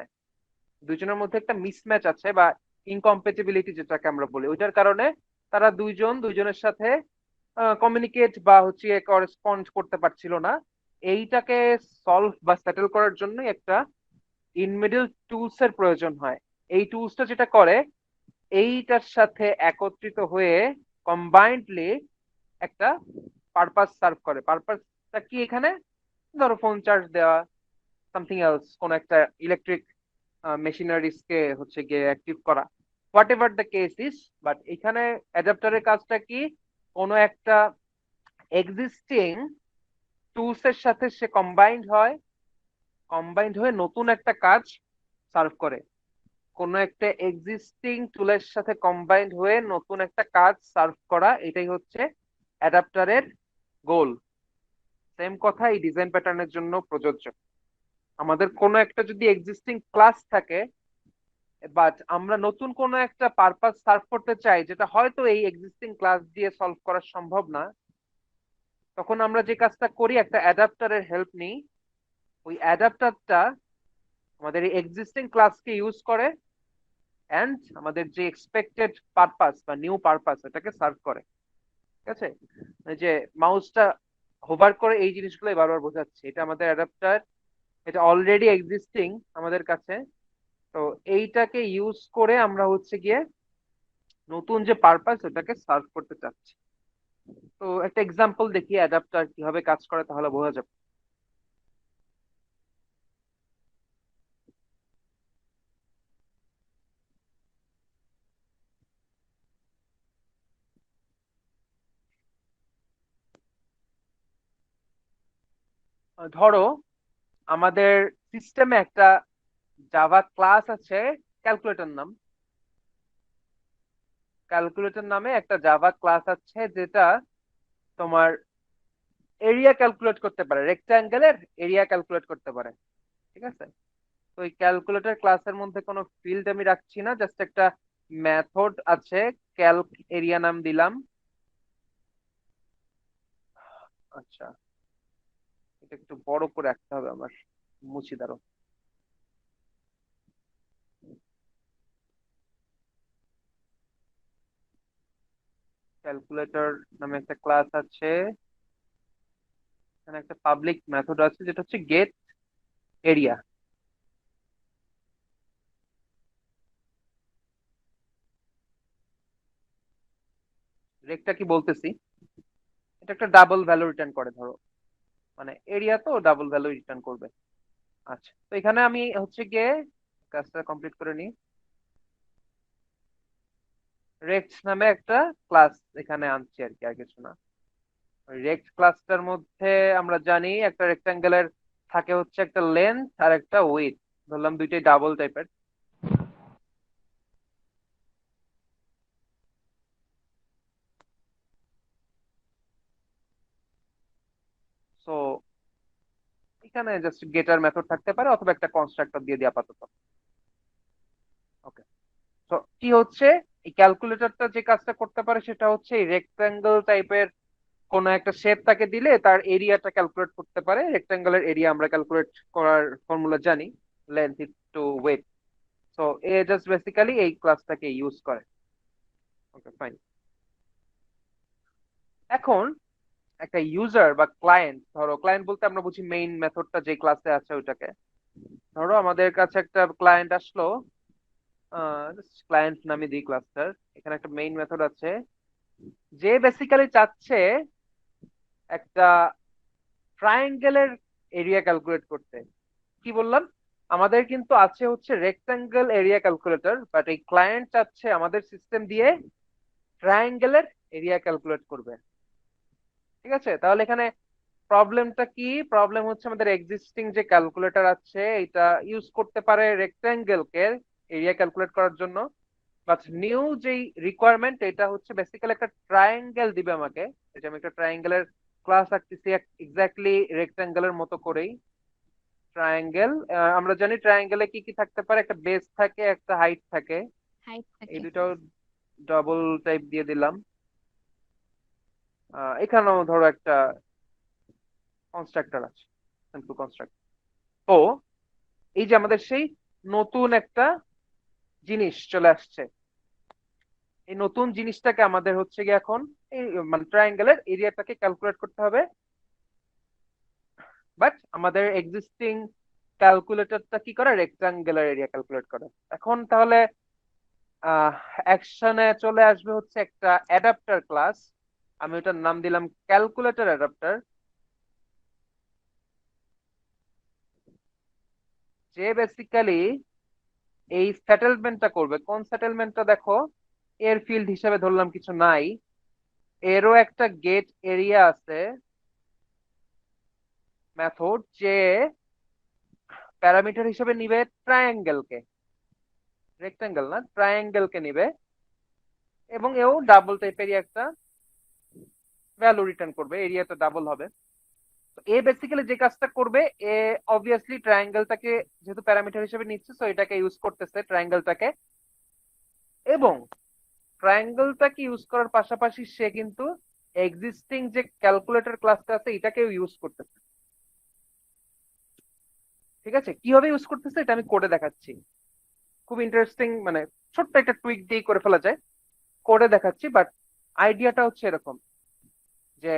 A: দুজনের মধ্যে একটা মিসম্যাচ আছে বা ইনকম্পেটিবিলিটি যেটাকে আমরা বলি, ওইটার কারণে তারা দুইজনের সাথে কমিউনিকেট বা হচ্ছে করেসপন্ড করতে পারছিল না। এইটাকে সলভ বা সেটেল করার জন্য একটা ইন মিডল টুলস এর প্রয়োজন হয়। এই টুলসটা যেটা করে, এইটার সাথে একত্রিত হয়ে কম্বাইন্ডলি একটা পারপাস সার্ভ করে। পারপাসটা কি এখানে? ধরো ফোন চার্জ দেওয়া, সামথিং এলস, কোন একটা ইলেকট্রিক মেশিনারিজ কে হচ্ছে গিয়ে অ্যাক্টিভ করা, what ever the case is. But এখানে অ্যাডাপ্টারের কাজটা কি? কোনো একটা এক্সিস্টিং টুলস এর সাথে সে কম্বাইন্ড হয়ে নতুন একটা কাজ সার্ভ করে। কোনো একটা এক্সিস্টিং টুলের সাথে কম্বাইন্ড হয়ে নতুন একটা কাজ সার্ভ করা, এটাই হচ্ছে অ্যাডাপ্টারের গোল। সেম কথা এই ডিজাইন প্যাটার্নের জন্য প্রযোজ্য। আমাদের কোনো একটা যদি এক্সিস্টিং ক্লাস থাকে, বাট আমরা নতুন কোনো একটা পারপাস সার্ভ করতে চাই, যেটা হয়তো এই এক্সিস্টিং ক্লাস দিয়ে সলভ করা সম্ভব না, তখন আমরা যে কাজটা করি, একটা অ্যাডাপ্টারের হেল্প নিই। ওই অ্যাডাপ্টারটা আমাদের এই এক্সিস্টিং ক্লাসকে ইউজ করে এন্ড আমাদের যে এক্সপেক্টেড পারপাস বা নিউ পারপাস এটাকে সার্ভ করে, ঠিক আছে। এই যে মাউসটা হোভার করে এই জিনিসগুলোই বারবার বোঝাচ্ছে, এটা আমাদের অ্যাডাপ্টার, এটা অলরেডি এক্সিস্টিং আমাদের কাছে। তো এইটাকে ইউজ করে আমরা হচ্ছে গিয়ে নতুন যে পারপাস ওটাকে সার্ভ করতে চাচ্ছি। তো একটা এক্সাম্পল দেখি অ্যাডাপ্টার কিভাবে কাজ করে, তাহলে বোঝা যাবে। ধরো আমাদের সিস্টেমে একটা জাভা ক্লাস আছে, ক্যালকুলেটর নাম। ক্যালকুলেটর নামে একটা জাভা ক্লাস আছে, যেটা তোমার এরিয়া ক্যালকুলেট করতে পারে, রেক্ট্যাঙ্গেলের এরিয়া ক্যালকুলেট করতে পারে। ঠিক আছে, তো এই ক্যালকুলেটর ক্লাসের মধ্যে কোনো ফিল্ড আমি রাখছি না, জাস্ট একটা মেথড আছে, ক্যালক এরিয়া নাম দিলাম। আচ্ছা, এটা একটু বড় করে রাখতে হবে আমার, মুছি দাঁড়ো। ক্যালকুলেটর নামে একটা ক্লাস আছে, এখানে একটা পাবলিক মেথড আছে যেটা হচ্ছে গেট এরিয়া। রেকটা কি বলতেছি, এটা একটা ডাবল ভ্যালু রিটার্ন করে, ধরো মানে এরিয়া তো ডাবল ভ্যালু রিটার্ন করবে। আচ্ছা, তো এখানে আমি হচ্ছে গিয়ে কাজটা কমপ্লিট করে নিই। রেক্ট নামে একটা ক্লাস এখানে আনছি আর কি, আর কিছু না। রেক্ট ক্লাসটার মধ্যে আমরা জানি একটা রেক্টাঙ্গেলের থাকে হচ্ছে একটা লেন্থ আর একটা উইডথ, ধরলাম দুইটাই ডাবল টাইপের। সো এখানে জাস্ট গেটার মেথড থাকতে পারে অথবা একটা কনস্ট্রাক্টর দিয়ে দিই আপাতত। ওকে, তো কি হচ্ছে, এই ক্যালকুলেটরটা যে কাজটা করতে পারে সেটা হচ্ছে এই রেক্টাঙ্গেল টাইপের কোন একটা শেপ তাকে দিলে তার এরিয়াটা ক্যালকুলেট করতে পারে। রেক্টাঙ্গেলের এরিয়া আমরা ক্যালকুলেট করার ফর্মুলা জানি, লেন্থ টু ওয়েট। সো এ জাস্ট বেসিক্যালি এই ক্লাসটাকে ইউজ করে। Okay fine. এখন একটা ইউজার বা ক্লায়েন্ট, ধরো ক্লায়েন্ট বলতে আমরা বুঝি মেইন মেথডটা যে ক্লাসে আছে ওইটাকে। ধরো আমাদের কাছে একটা ক্লায়েন্ট আসলো, ক্লায়েন্ট নামে দিই ক্লাসটার। এখানে একটা মেইন মেথড আছে যে বেসিক্যালি চাচ্ছে একটা ট্রায়াঙ্গেলের এরিয়া ক্যালকুলেট করতে। কি বললাম, আমাদের কিন্তু আছে হচ্ছে রেক্টাঙ্গেল এরিয়া ক্যালকুলেটর, বাট এই ক্লায়েন্ট চাচ্ছে আমাদের সিস্টেম দিয়ে ট্রায়াঙ্গেলের এরিয়া ক্যালকুলেট করবে। ঠিক আছে, তাহলে এখানে প্রবলেমটা কি? প্রবলেম হচ্ছে আমাদের এক্সিস্টিং যে ক্যালকুলেটর আছে এটা ইউজ করতে পারে রেক্টাঙ্গেলকে এরিয়া ক্যালকুলেট করার জন্য, বাট নিউ যেই রিকোয়ারমেন্ট এটা হচ্ছে বেসিক্যালি একটা ট্রায়াঙ্গেল দিবে আমাকে। এটা আমি একটা ট্রায়াঙ্গেলের ক্লাস রাখতেছি এক্স্যাক্টলি রেক্টাঙ্গেলের মতো করেই। ট্রায়াঙ্গেল, আমরা জানি ট্রায়াঙ্গেলে কি কি থাকতে পারে, একটা বেস থাকে একটা হাইট থাকে।
E: হাইট
A: এই
E: থাকে।
A: দুটো ডবল টাইপ দিয়ে দিলাম। এখানেও ধরো একটা কনস্ট্রাক্টর আছে, সিম্পল কনস্ট্রাক্টর। তো এই যে আমাদের সেই নতুন একটা জিনিস চলে আসছে, এই নতুন জিনিসটাকে আমাদের হচ্ছে গিয়ে এখন এই মানে ট্রায়াঙ্গেলের এরিয়াটাকে ক্যালকুলেট করতে হবে। বাট আমাদের এক্সিস্টিং ক্যালকুলেটরটা কি করে, রেক্টাঙ্গুলার এরিয়া ক্যালকুলেট করে। এখন তাহলে অ্যাকশনে চলে আসবে হচ্ছে একটা অ্যাডাপ্টার ক্লাস, আমি ওটার নাম দিলাম ক্যালকুলেটর অ্যাডাপ্টার। যে বেসিক্যালি এই সেটেলমেন্টটা করবে। কোন সেটেলমেন্টটা দেখো, এর ফিল্ড হিসাবে ধরলাম কিছু নাই, এরও একটা গেট এরিয়া আছে মেথড, যে প্যারামিটার হিসেবে নিবে ট্রায়াঙ্গেলকে, রেক্টাঙ্গেল না ট্রায়াঙ্গেলকে নিবে, এবং এও ডাবল টাইপেরই একটা ভ্যালু রিটার্ন করবে, এরিয়াটা ডাবল হবে। তো এ বেসিক্যালি যে কাজটা করবে, এ অবভিয়াসলি ট্রায়াঙ্গেলটাকে যেহেতু প্যারামিটার হিসেবে নিচ্ছে, তো এটাকে ইউজ করতেছে ট্রায়াঙ্গেলটাকে, এবং ট্রায়াঙ্গেলটাকে ইউজ করার পাশাপাশি সে কিন্তু এক্সিস্টিং যে ক্যালকুলেটর ক্লাসটা আছে এটাকেও ইউজ করতেছে। ঠিক আছে, কিভাবে ইউজ করতেছে এটা আমি কোডে দেখাচ্ছি, খুব ইন্টারেস্টিং, মানে ছোট্ট একটা টুইক দিয়ে করে ফেলা যায়, কোডে দেখাচ্ছি। বাট আইডিয়াটা হচ্ছে এরকম যে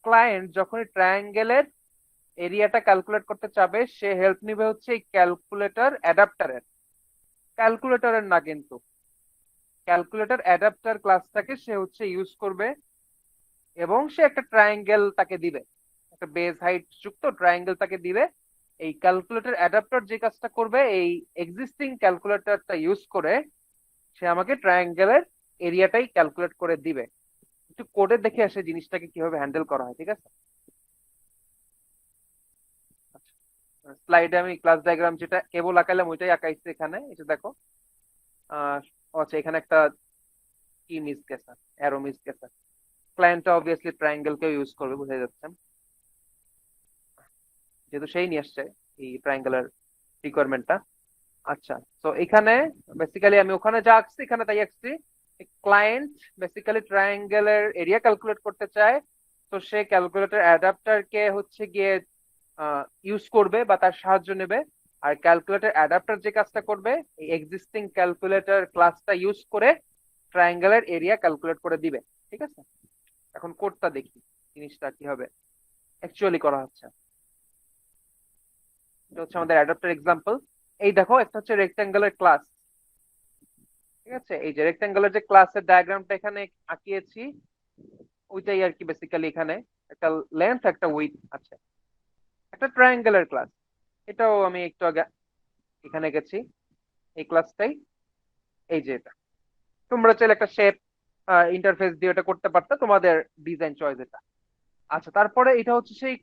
A: ক্লায়েন্ট যখনই ট্রায়াঙ্গেলের এরিয়াটা ক্যালকুলেট করতে চাবে, সে হেল্প নিবে হচ্ছে এই ক্যালকুলেটর অ্যাডাপ্টারের, ক্যালকুলেটরের না কিন্তু, ক্যালকুলেটর অ্যাডাপ্টার ক্লাসটাকে সে হচ্ছে ইউজ করবে, এবং সে একটা ট্রায়াঙ্গেল তাকে দিবে, একটা বেস হাইট যুক্ত ট্রায়াঙ্গেল তাকে দিবে। এই ক্যালকুলেটর অ্যাডাপ্টার যে কাজটা করবে, এই এক্সিস্টিং ক্যালকুলেটরটা ইউজ করে সে আমাকে ট্রায়াঙ্গেলের এরিয়াটাই ক্যালকুলেট করে দিবে। একটু কোডে দেখে আসে জিনিসটাকে কিভাবে হ্যান্ডেল করা হয়। ঠিক আছে, স্লাইডে আমি ক্লাস ডায়াগ্রাম যেটা কেবল আঁকাইলাম ওইটাই আঁকাইছি এখানে, এটা দেখো। আহ আচ্ছা, এখানে একটা কি মিস গেছে, অ্যারো মিস গেছে। ক্লায়েন্টটা অবভিয়াসলি ট্রায়াঙ্গেল কেও ইউজ করবে, বুঝা যাচ্ছে। যেহেতু সেই নিয়ে আসছে এই ট্রায়াঙ্গুলার রিকোয়ারমেন্টটা। আচ্ছা, তো এখানে বেসিক্যালি আমি ওখানে যা আঁকছি এখানে তাই আঁকছি। ক্লায়েন্ট বেসিক্যালি ট্রায়াঙ্গেলের এরিয়া ক্যালকুলেট করতে চায়, তো সে ক্যালকুলেটর অ্যাডাপ্টারকে হচ্ছে গিয়ে ইউজ করবে বা তার সাহায্য নেবে। আর ক্যালকুলেটর অ্যাডাপ্টার যে কাজটা করবে, এই এক্সিস্টিং ক্যালকুলেটর ক্লাসটা ইউজ করে ট্রায়াঙ্গেলের এরিয়া ক্যালকুলেট করে দিবে। ঠিক আছে, এখন কোডটা দেখি জিনিসটা কিভাবে অ্যাকচুয়ালি করা হচ্ছে। এটা হচ্ছে আমাদের অ্যাডাপ্টার এক্সাম্পল। এই দেখো, একটা হচ্ছে রেক্ট্যাঙ্গুলার ক্লাস। ঠিক আছে, এই যে রেক্ট্যাঙ্গুলার যে ক্লাসের ডায়াগ্রামটা এখানে আঁকিয়েছি, ওইটাই আর কি বেসিক্যালি এখানে একটা লেন্থ একটা উইডথ আছে, একটা ট্রায়াঙ্গুলার ক্লাস। এটাও আমি একটু আগে এখানে গেছি, এই ক্লাসটাই। এই যে এটা, তোমরা চাইলে একটা শেপ ইন্টারফেস দিয়ে এটা করতে পারতো, তোমাদের ডিজাইন চয়েস এটা। আচ্ছা, তারপরে এটা হচ্ছে সেই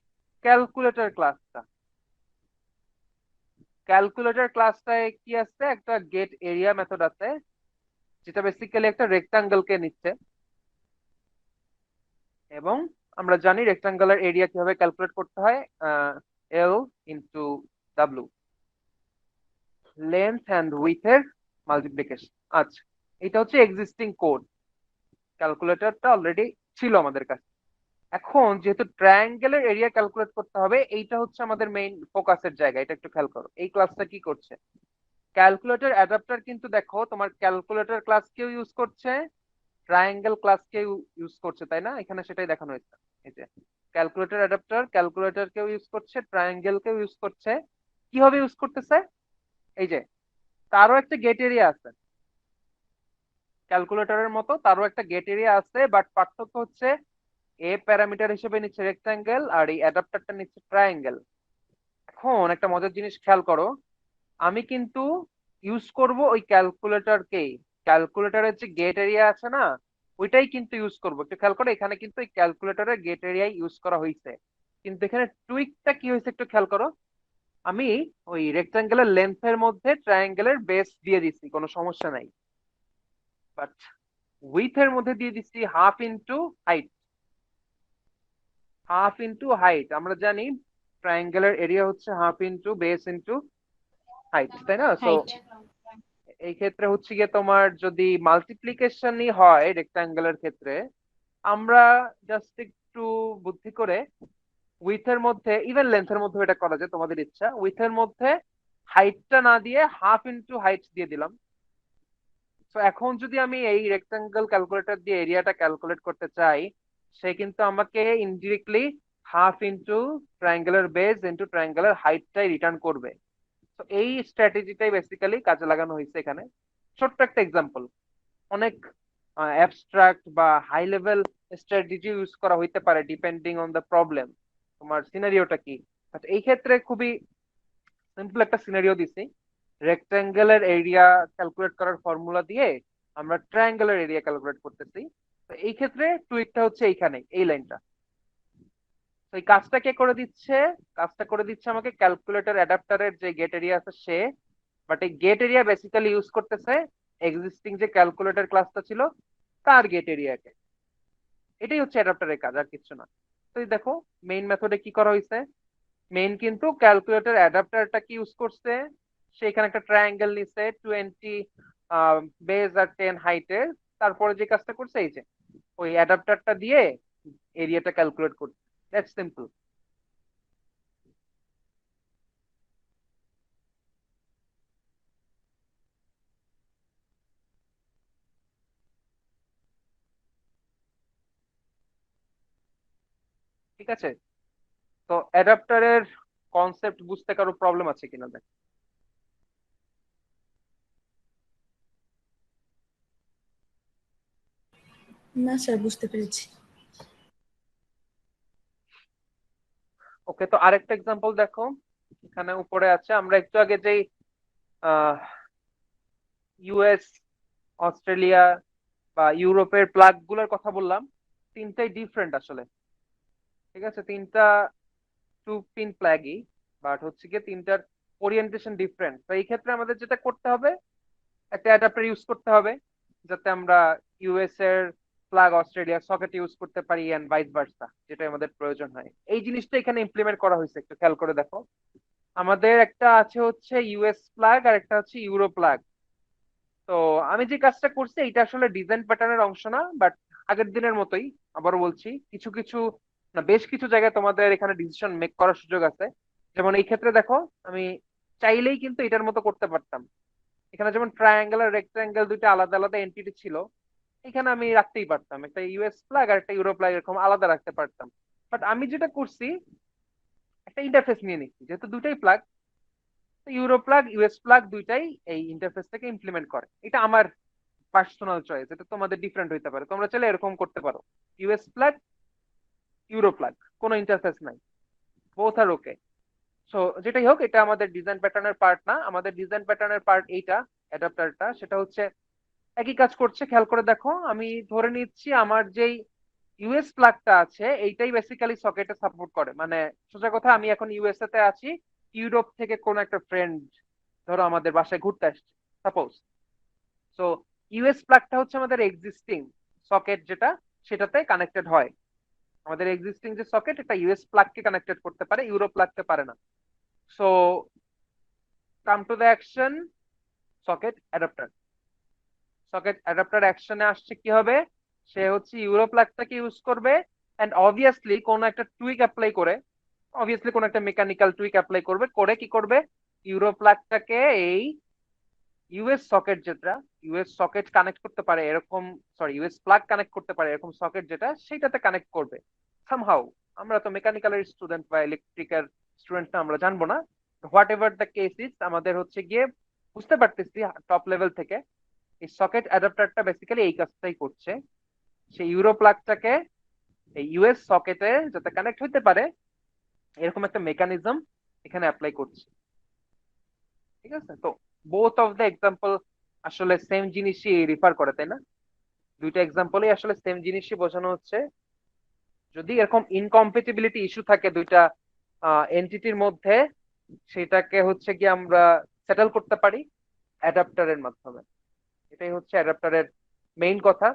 A: ক্যালকুলেটর ক্লাসটা। ক্যালকুলেটর ক্লাসটায় কি আছে, একটা গেট এরিয়া মেথড আছে, যেটা বেসিক্যালি একটা রেক্টাঙ্গেলকে নিচ্ছে। এবং আমরা জানি রেক্টাঙ্গুলার এরিয়া কিভাবে ক্যালকুলেট করতে হয়, L into W, length and width এর মাল্টিপ্লিকেশন। আচ্ছা, এটা হচ্ছে এক্সিস্টিং কোড, ক্যালকুলেটরটা অলরেডি ছিল আমাদের কাছে। এখন যেহেতু ট্রায়াঙ্গেলের এরিয়া ক্যালকুলেট করতে হবে, এইটা হচ্ছে আমাদের মেইন ফোকাসের জায়গা। এটা একটু খেয়াল করো, এই ক্লাসটা কি করছে, ক্যালকুলেটর অ্যাডাপ্টার কিন্তু দেখো তোমার ক্যালকুলেটর ক্লাসকেও ইউজ করছে, ট্রায়াঙ্গেল ক্লাসকেও ইউজ করছে, তাই না? এখানে সেটাই দেখানো হয়েছে। এই যে ক্যালকুলেটর অ্যাডাপ্টার ক্যালকুলেটরকেও ইউজ করছে, ট্রায়াঙ্গেলকেও ইউজ করছে। কিভাবে ইউজ করতেছে, এই যে তারও একটা গেট এরিয়া আছে, ক্যালকুলেটরের মতো তারও একটা গেট এরিয়া আছে, বাট পার্থক্য হচ্ছে এ প্যারামিটার হিসেবে নিচ্ছে রেক্টাঙ্গেল আর এই অ্যাডাপ্টারটা নিচ্ছে ট্রায়াঙ্গেল। এখন একটা মজার জিনিস খেয়াল করো, আমি কিন্তু ইউজ করব ওই ক্যালকুলেটরকেই, ক্যালকুলেটরের যে গেট এরিয়া আছে না, ওইটাই কিন্তু ইউজ করবো। একটু খেয়াল করো, এখানে কিন্তু ওই ক্যালকুলেটরের গেট এরিয়াই ইউজ করা হয়েছে, কিন্তু এখানে টুইকটা কি হয়েছে একটু খেয়াল করো। আমি ওই রেক্টাঙ্গেলের লেন্থের মধ্যে ট্রায়াঙ্গেলের বেস দিয়ে দিচ্ছি, কোনো সমস্যা নাই, বাট উইথের মধ্যে দিয়ে দিচ্ছি half into height. Half into height, আমরা জানি ট্রায়াঙ্গেলের এরিয়া হচ্ছে half into base into height, তাই না? So
E: height.
A: এই ক্ষেত্রে হচ্ছে গিয়ে তোমার যদি মাল্টিপ্লিকেশনই হয় রেক্টাঙ্গেলের ক্ষেত্রে, আমরা জাস্ট একটু বুদ্ধি করে উইথের মধ্যে, ইভেন লেন্থের মধ্যে এটা করা যায়, তোমাদের ইচ্ছা, উইথের মধ্যে হাইটটা না দিয়ে হাফ ইন্টু হাইট দিয়ে দিলাম। তো এখন যদি আমি এই রেক্টাঙ্গেল ক্যালকুলেটর দিয়ে এরিয়াটা ক্যালকুলেট করতে চাই, সে কিন্তু আমাকে ইনডিরেক্টলি হাফ ইন্টু ট্রায়াঙ্গেলের বেস ইন্টু ট্রায়াঙ্গেলের হাইটটাই রিটার্ন করবে। তো এই স্ট্র্যাটেজিটাই বেসিক্যালি কাজে লাগানো হয়েছে এখানে। ছোট্ট একটা এক্সাম্পল, অনেক অ্যাবস্ট্রাক্ট বা হাই লেভেল স্ট্র্যাটেজি ইউজ করা হইতে পারে ডিপেন্ডিং অন দ্য প্রবলেম, তোমার সিনারিওটা কি। বাট এই ক্ষেত্রে খুবই সিম্পল একটা সিনারিও দিছি, রেক্টাঙ্গেলের এরিয়া ক্যালকুলেট করার ফর্মুলা দিয়ে আমরা ট্রায়াঙ্গেলের এরিয়া ক্যালকুলেট করতেছি। তো এই ক্ষেত্রে টুইকটা হচ্ছে এইখানে, এই লাইনটা। তো এই কাজটা কে করে দিচ্ছে, কাজটা করে দিচ্ছে আমাকে ক্যালকুলেটর অ্যাডাপ্টারের যে গেট এরিয়া আছে সে। বাট এই গেট এরিয়া বেসিক্যালি ইউজ করতেছে এক্সিস্টিং যে ক্যালকুলেটর ক্লাসটা ছিল তার গেট এরিয়াকে। এটাই হচ্ছে অ্যাডাপ্টারের কাজ, আর কিছু না। তো এই দেখো মেইন মেথডে কি করা হয়েছে, মেইন কিন্তু ক্যালকুলেটর অ্যাডাপ্টারটাকে ইউজ করছে, সেখানে একটা ট্রায়াঙ্গেল নিছে 20 বেজ আর 10 হাইটের। তারপরে যে কাজটা করছে, এই যে ওই অ্যাডাপ্টারটা দিয়ে এরিয়াটা ক্যালকুলেট করছে। That's simple. ঠিক আছে, তো অ্যাডাপ্টারের কনসেপ্ট বুঝতে কারো প্রবলেম আছে কিনা দেখ।
F: না স্যার, বুঝতে পেরেছি।
A: ওকে, তো আরেকটা এক্সাম্পল দেখো, এখানে উপরে আছে, আমরা একটু আগে যেই ইউএস, অস্ট্রেলিয়া বা ইউরোপের প্লাগ গুলোর কথা বললাম, তিনটাই ডিফারেন্ট আসলে। ঠিক আছে, তিনটা টু পিন প্লাগই, বাট হচ্ছে কি তিনটার ওরিয়েন্টেশন ডিফারেন্ট। তো এই ক্ষেত্রে আমাদের যেটা করতে হবে, একটা অ্যাডাপ্টার ইউজ করতে হবে যাতে আমরা ইউএস এর প্লাগ অস্ট্রেলিয়া সকেট ইউজ করতে পারি এন্ড ভাইস ভার্সা, যেটা আমাদের প্রয়োজন হয়। এই জিনিসটা এখানে ইমপ্লিমেন্ট করা হয়েছে, একটু খেয়াল করে দেখো। আমাদের একটা আছে হচ্ছে ইউএস প্লাগ আর একটা হচ্ছে ইউরো প্লাগ। তো আমি যে কাজটা করছি এটা আসলে ডিজাইন প্যাটার্নের অংশ না, বাট আগের দিনের মতোই আবারও বলছি, কিছু কিছু না বেশ কিছু জায়গায় তোমাদের এখানে ডিসিশন মেক করার সুযোগ আছে। যেমন এই ক্ষেত্রে দেখো, আমি চাইলেই কিন্তু এটার মতো করতে পারতাম। এখানে যেমন ট্রায়াঙ্গেল আর রেক্টাঙ্গেল দুইটা আলাদা আলাদা এন্টিটি ছিল, এখানে আমি রাখতেই পারতাম একটা ইউএস প্লাগ আর একটা ইউরো প্লাগ এরকম আলাদা রাখতে পারতাম। বাট আমি যেটা করছি, একটা ইন্টারফেস নিয়ে নিচ্ছি, যেহেতু দুইটাই plug, euro plug US plug দুইটাই এই ইন্টারফেসটাকে ইমপ্লিমেন্ট করে। এটা আমার পার্সোনাল চয়েস, এটা তোমাদের ডিফারেন্ট হইতে পারে, তোমরা চাইলে এরকম করতে পারো। ইউএস প্লাগ ইউরো প্লাগ, কোনো ইন্টারফেস নাই, বোথ আর ওকে। সো যেটাই হোক, এটা আমাদের ডিজাইন প্যাটার্নের পার্ট না। আমাদের ডিজাইন প্যাটার্নের পার্ট এইটা অ্যাডাপ্টারটা, সেটা হচ্ছে একই কাজ করছে। খেয়াল করে দেখো, আমি ধরে নিচ্ছি আমার যেই ইউএস প্লাগটা আছে এইটাই বেসিক্যালি সকেটে সাপোর্ট করে। মানে সোজা কথা, আমি এখন ইউএসএ তে আছি, ইউরোপ থেকে কোন একটা ফ্রেন্ড ধরো আমাদের বাসায় ঘুরতে আসছে সাপোজ। সো ইউএস প্লাগটা হচ্ছে আমাদের এক্সিস্টিং সকেট, যেটা সেটাতে কানেক্টেড হয়। আমাদের এক্সিস্টিং যে সকেট, এটা ইউএস প্লাগকে কানেক্টেড করতে পারে, ইউরো প্লাগকে পারে না। So come to the action, socket adapter. Socket adapter অ্যাকশনে আসছে কি হবে, সে হচ্ছে ইউরো প্লাগটাকে ইউজ করবে এন্ড অবভিয়াসলি কোন একটা টুইক অ্যাপ্লাই করে, অবভিয়াসলি কোন একটা মেকানিক্যাল টুইক অ্যাপ্লাই করবে, করে কি করবে, ইউরো প্লাগটাকে এই ইউএস সকেট, যেটা ইউএস সকেট কানেক্ট করতে পারে এরকম, সরি ইউএস প্লাগ কানেক্ট করতে পারে এরকম সকেট যেটা, সেটাতে কানেক্ট করবে সামহাউ। আমরা তো মেকানিক্যালের স্টুডেন্ট বা ইলেকট্রিক্যাল স্টুডেন্ট না, আমরা জানবো না। What ever the case is, আমাদের হচ্ছে গিয়ে বুঝতে পারতেছি টপ লেভেল থেকে এই সকেট অ্যাডাপ্টারটা বেসিক্যালি এই কাজটাই করছে। সেই ইউরো প্লাগটাকে এই ইউএস সকেটে যাতে কানেক্ট হইতে পারে এরকম একটা মেকানিজম এখানে অ্যাপ্লাই করছে। ঠিক আছে? তো বোথ অফ দ্য এক্সাম্পল আসলে সেম জিনিসই রিফার করে, তাই না? দুইটা এক্সাম্পলই আসলে সেম জিনিসই বোঝানো হচ্ছে। যদি এরকম ইনকম্পেটিবিলিটি ইস্যু থাকে দুইটা এন্টিটির মধ্যে, সেটাকে হচ্ছে কি আমরা সেটেল করতে পারি অ্যাডাপ্টারের মাধ্যমে। এটাই হচ্ছে অ্যাডাপ্টারের মেইন কথা।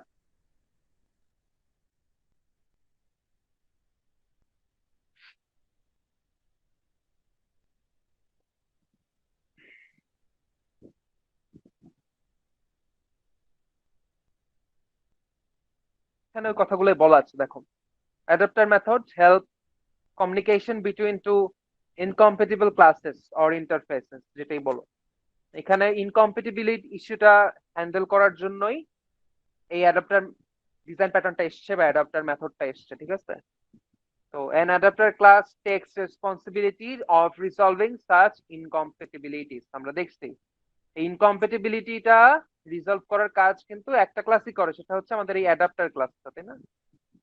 A: এখানে ওই কথাগুলোই বলা আছে, দেখো। Adapter method help communication between two incompatible classes or interfaces, যেটাই বলো। এখানে ইনকম্পেটিবিলিটি ইস্যুটা হ্যান্ডেল করার জন্যই এই অ্যাডাপ্টার ডিজাইন প্যাটার্নটা এসছে বা অ্যাডাপ্টার মেথডটা এসছে, ঠিক আছে? তো an adapter class takes responsibility of resolving such incompatibilities। আমরা দেখছি এই ইনকম্পেটিবিলিটিটা রিজলভ করার কাজ কিন্তু একটা ক্লাসই করে, সেটা হচ্ছে আমাদের এই অ্যাডাপ্টার ক্লাসটা, তাই না?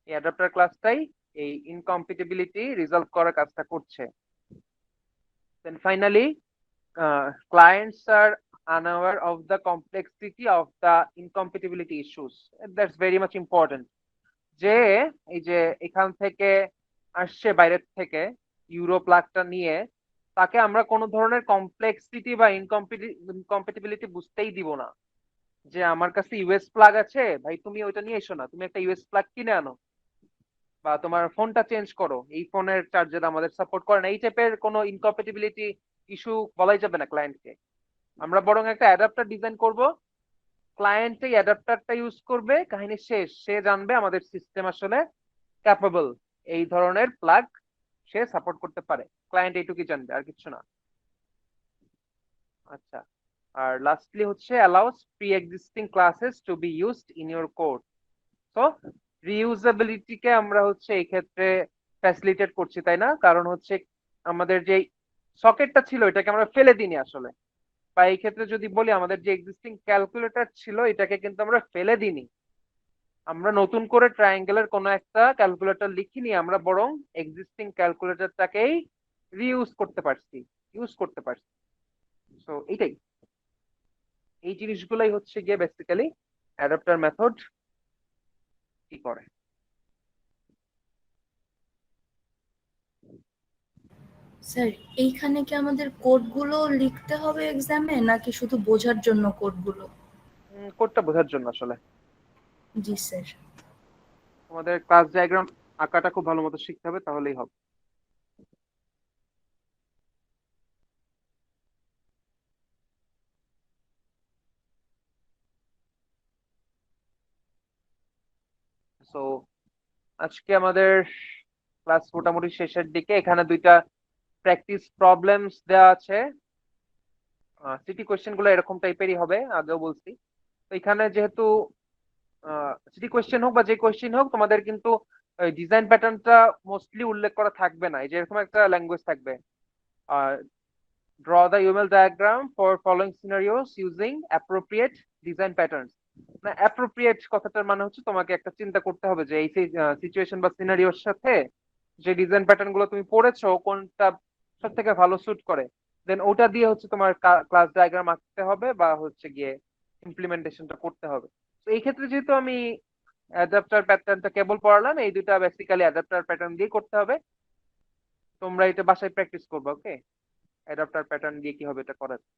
A: এই অ্যাডাপ্টার ক্লাসটাই এই ইনকম্পেটিবিলিটি রিজলভ করার কাজটা করছে। Then finally, clients are unaware of the complexity of the incompatibility issues. That's very much important. যে এই যে এখান থেকে আসছে বাইরের থেকে ইউরো প্লাগটা নিয়ে, তাকে আমরা কোনো ধরনের কমপ্লেক্সিটি বা ইনকম্পেটিবিলিটি বুঝতেই দিব না। যে আমার কাছে ইউএস প্লাগ আছে, ভাই তুমি ওইটা নিয়ে এসো না, তুমি একটা ইউএস প্লাগ কিনে আনো, বা তোমার ফোনটা চেঞ্জ করো, এই ফোনের চার্জার আমাদের সাপোর্ট করে না, এই টাইপের কোনো ইনকম্পেটিবিলিটি ইস্যু বলাই যাবে না ক্লায়েন্টকে। আমরা বরং একটা অ্যাডাপ্টার ডিজাইন করব, ক্লায়েন্ট এই অ্যাডাপ্টারটা ইউজ করবে, কাহিনী শেষ। সে জানবে আমাদের সিস্টেম আসলে ক্যাপাবল, এই ধরনের প্লাগ সে সাপোর্ট করতে পারে। ক্লায়েন্ট এইটুকুই জানবে, আর কিছু না। আচ্ছা, আর লাস্টলি হচ্ছে allows pre existing classes to be used in your code. তো রিইউজেবিলিটিকে আমরা হচ্ছে এই ক্ষেত্রে ফ্যাসিলিটেট করছি, তাই না? কারণ হচ্ছে আমাদের যে সকেটটা ছিল এটাকে আমরা ফেলে দিইনি আসলে, বা এই ক্ষেত্রে যদি বলি আমাদের যে এক্সিস্টিং ক্যালকুলেটর ছিল এটাকে কিন্তু আমরা ফেলে দিইনি। আমরা নতুন করে ট্রায়াঙ্গেলের কোনো একটা ক্যালকুলেটর লিখিনি, আমরা বরং এক্সিস্টিং ক্যালকুলেটরটাকেই রিইউজ করতে পারছি, ইউজ করতে পারছি। সো এইটাই, এই জিনিসগুলাই হচ্ছে গিয়ে বেসিক্যালি অ্যাডাপ্টার মেথড কি করে।
F: স্যার, এইখানে কি আমাদের কোডগুলো লিখতে হবে এক্সামে, নাকি শুধু বোঝার জন্য কোডগুলো?
A: কোডটা বোঝার জন্য আসলে।
F: জি স্যার।
A: তোমাদের ক্লাস ডায়াগ্রাম আঁকাটা খুব ভালো মতো শিখতে হবে, তাহলেই হবে। সো আজকে আমাদের ক্লাস মোটামুটি শেষের দিকে। এখানে দুইটা প্র্যাকটিস প্রবলেমস দেওয়া আছে। সিটি কোয়েশ্চেন গুলো এরকম টাইপেরই হবে, আগেও বলছি। তো এখানে যেহেতু সিটি কোয়েশ্চেন হোক বা যে কোয়েশ্চেন হোক, তোমাদের কিন্তু ডিজাইন প্যাটার্নটা মোস্টলি উল্লেখ করা থাকবে না। এই যে এরকম একটা ল্যাঙ্গুয়েজ থাকবে, draw the UML diagram for following scenarios using appropriate design patterns। না, অ্যাপ্রোপ্রিয়েট কথাটার মানে হচ্ছে তোমাকে একটা চিন্তা করতে হবে যে এই সিচুয়েশন বা সিনারিওর সাথে যে ডিজাইন প্যাটার্ন গুলো তুমি পড়েছো কোনটা সব থেকে ভালো স্যুট করে, দেন ওটা দিয়ে হচ্ছে তোমার ক্লাস ডায়াগ্রাম আঁকতে হবে বা হচ্ছে গিয়ে ইমপ্লিমেন্টেশনটা করতে হবে। তো এই ক্ষেত্রে যেহেতু আমি অ্যাডাপ্টার প্যাটার্নটা কেবল পড়ালাম, এই দুটা বেসিক্যালি অ্যাডাপ্টার প্যাটার্ন দিয়ে করতে হবে। তোমরা এটা বাসায় প্র্যাকটিস করবে, ওকে? অ্যাডাপ্টার প্যাটার্ন দিয়ে কিভাবে এটা করা যায়।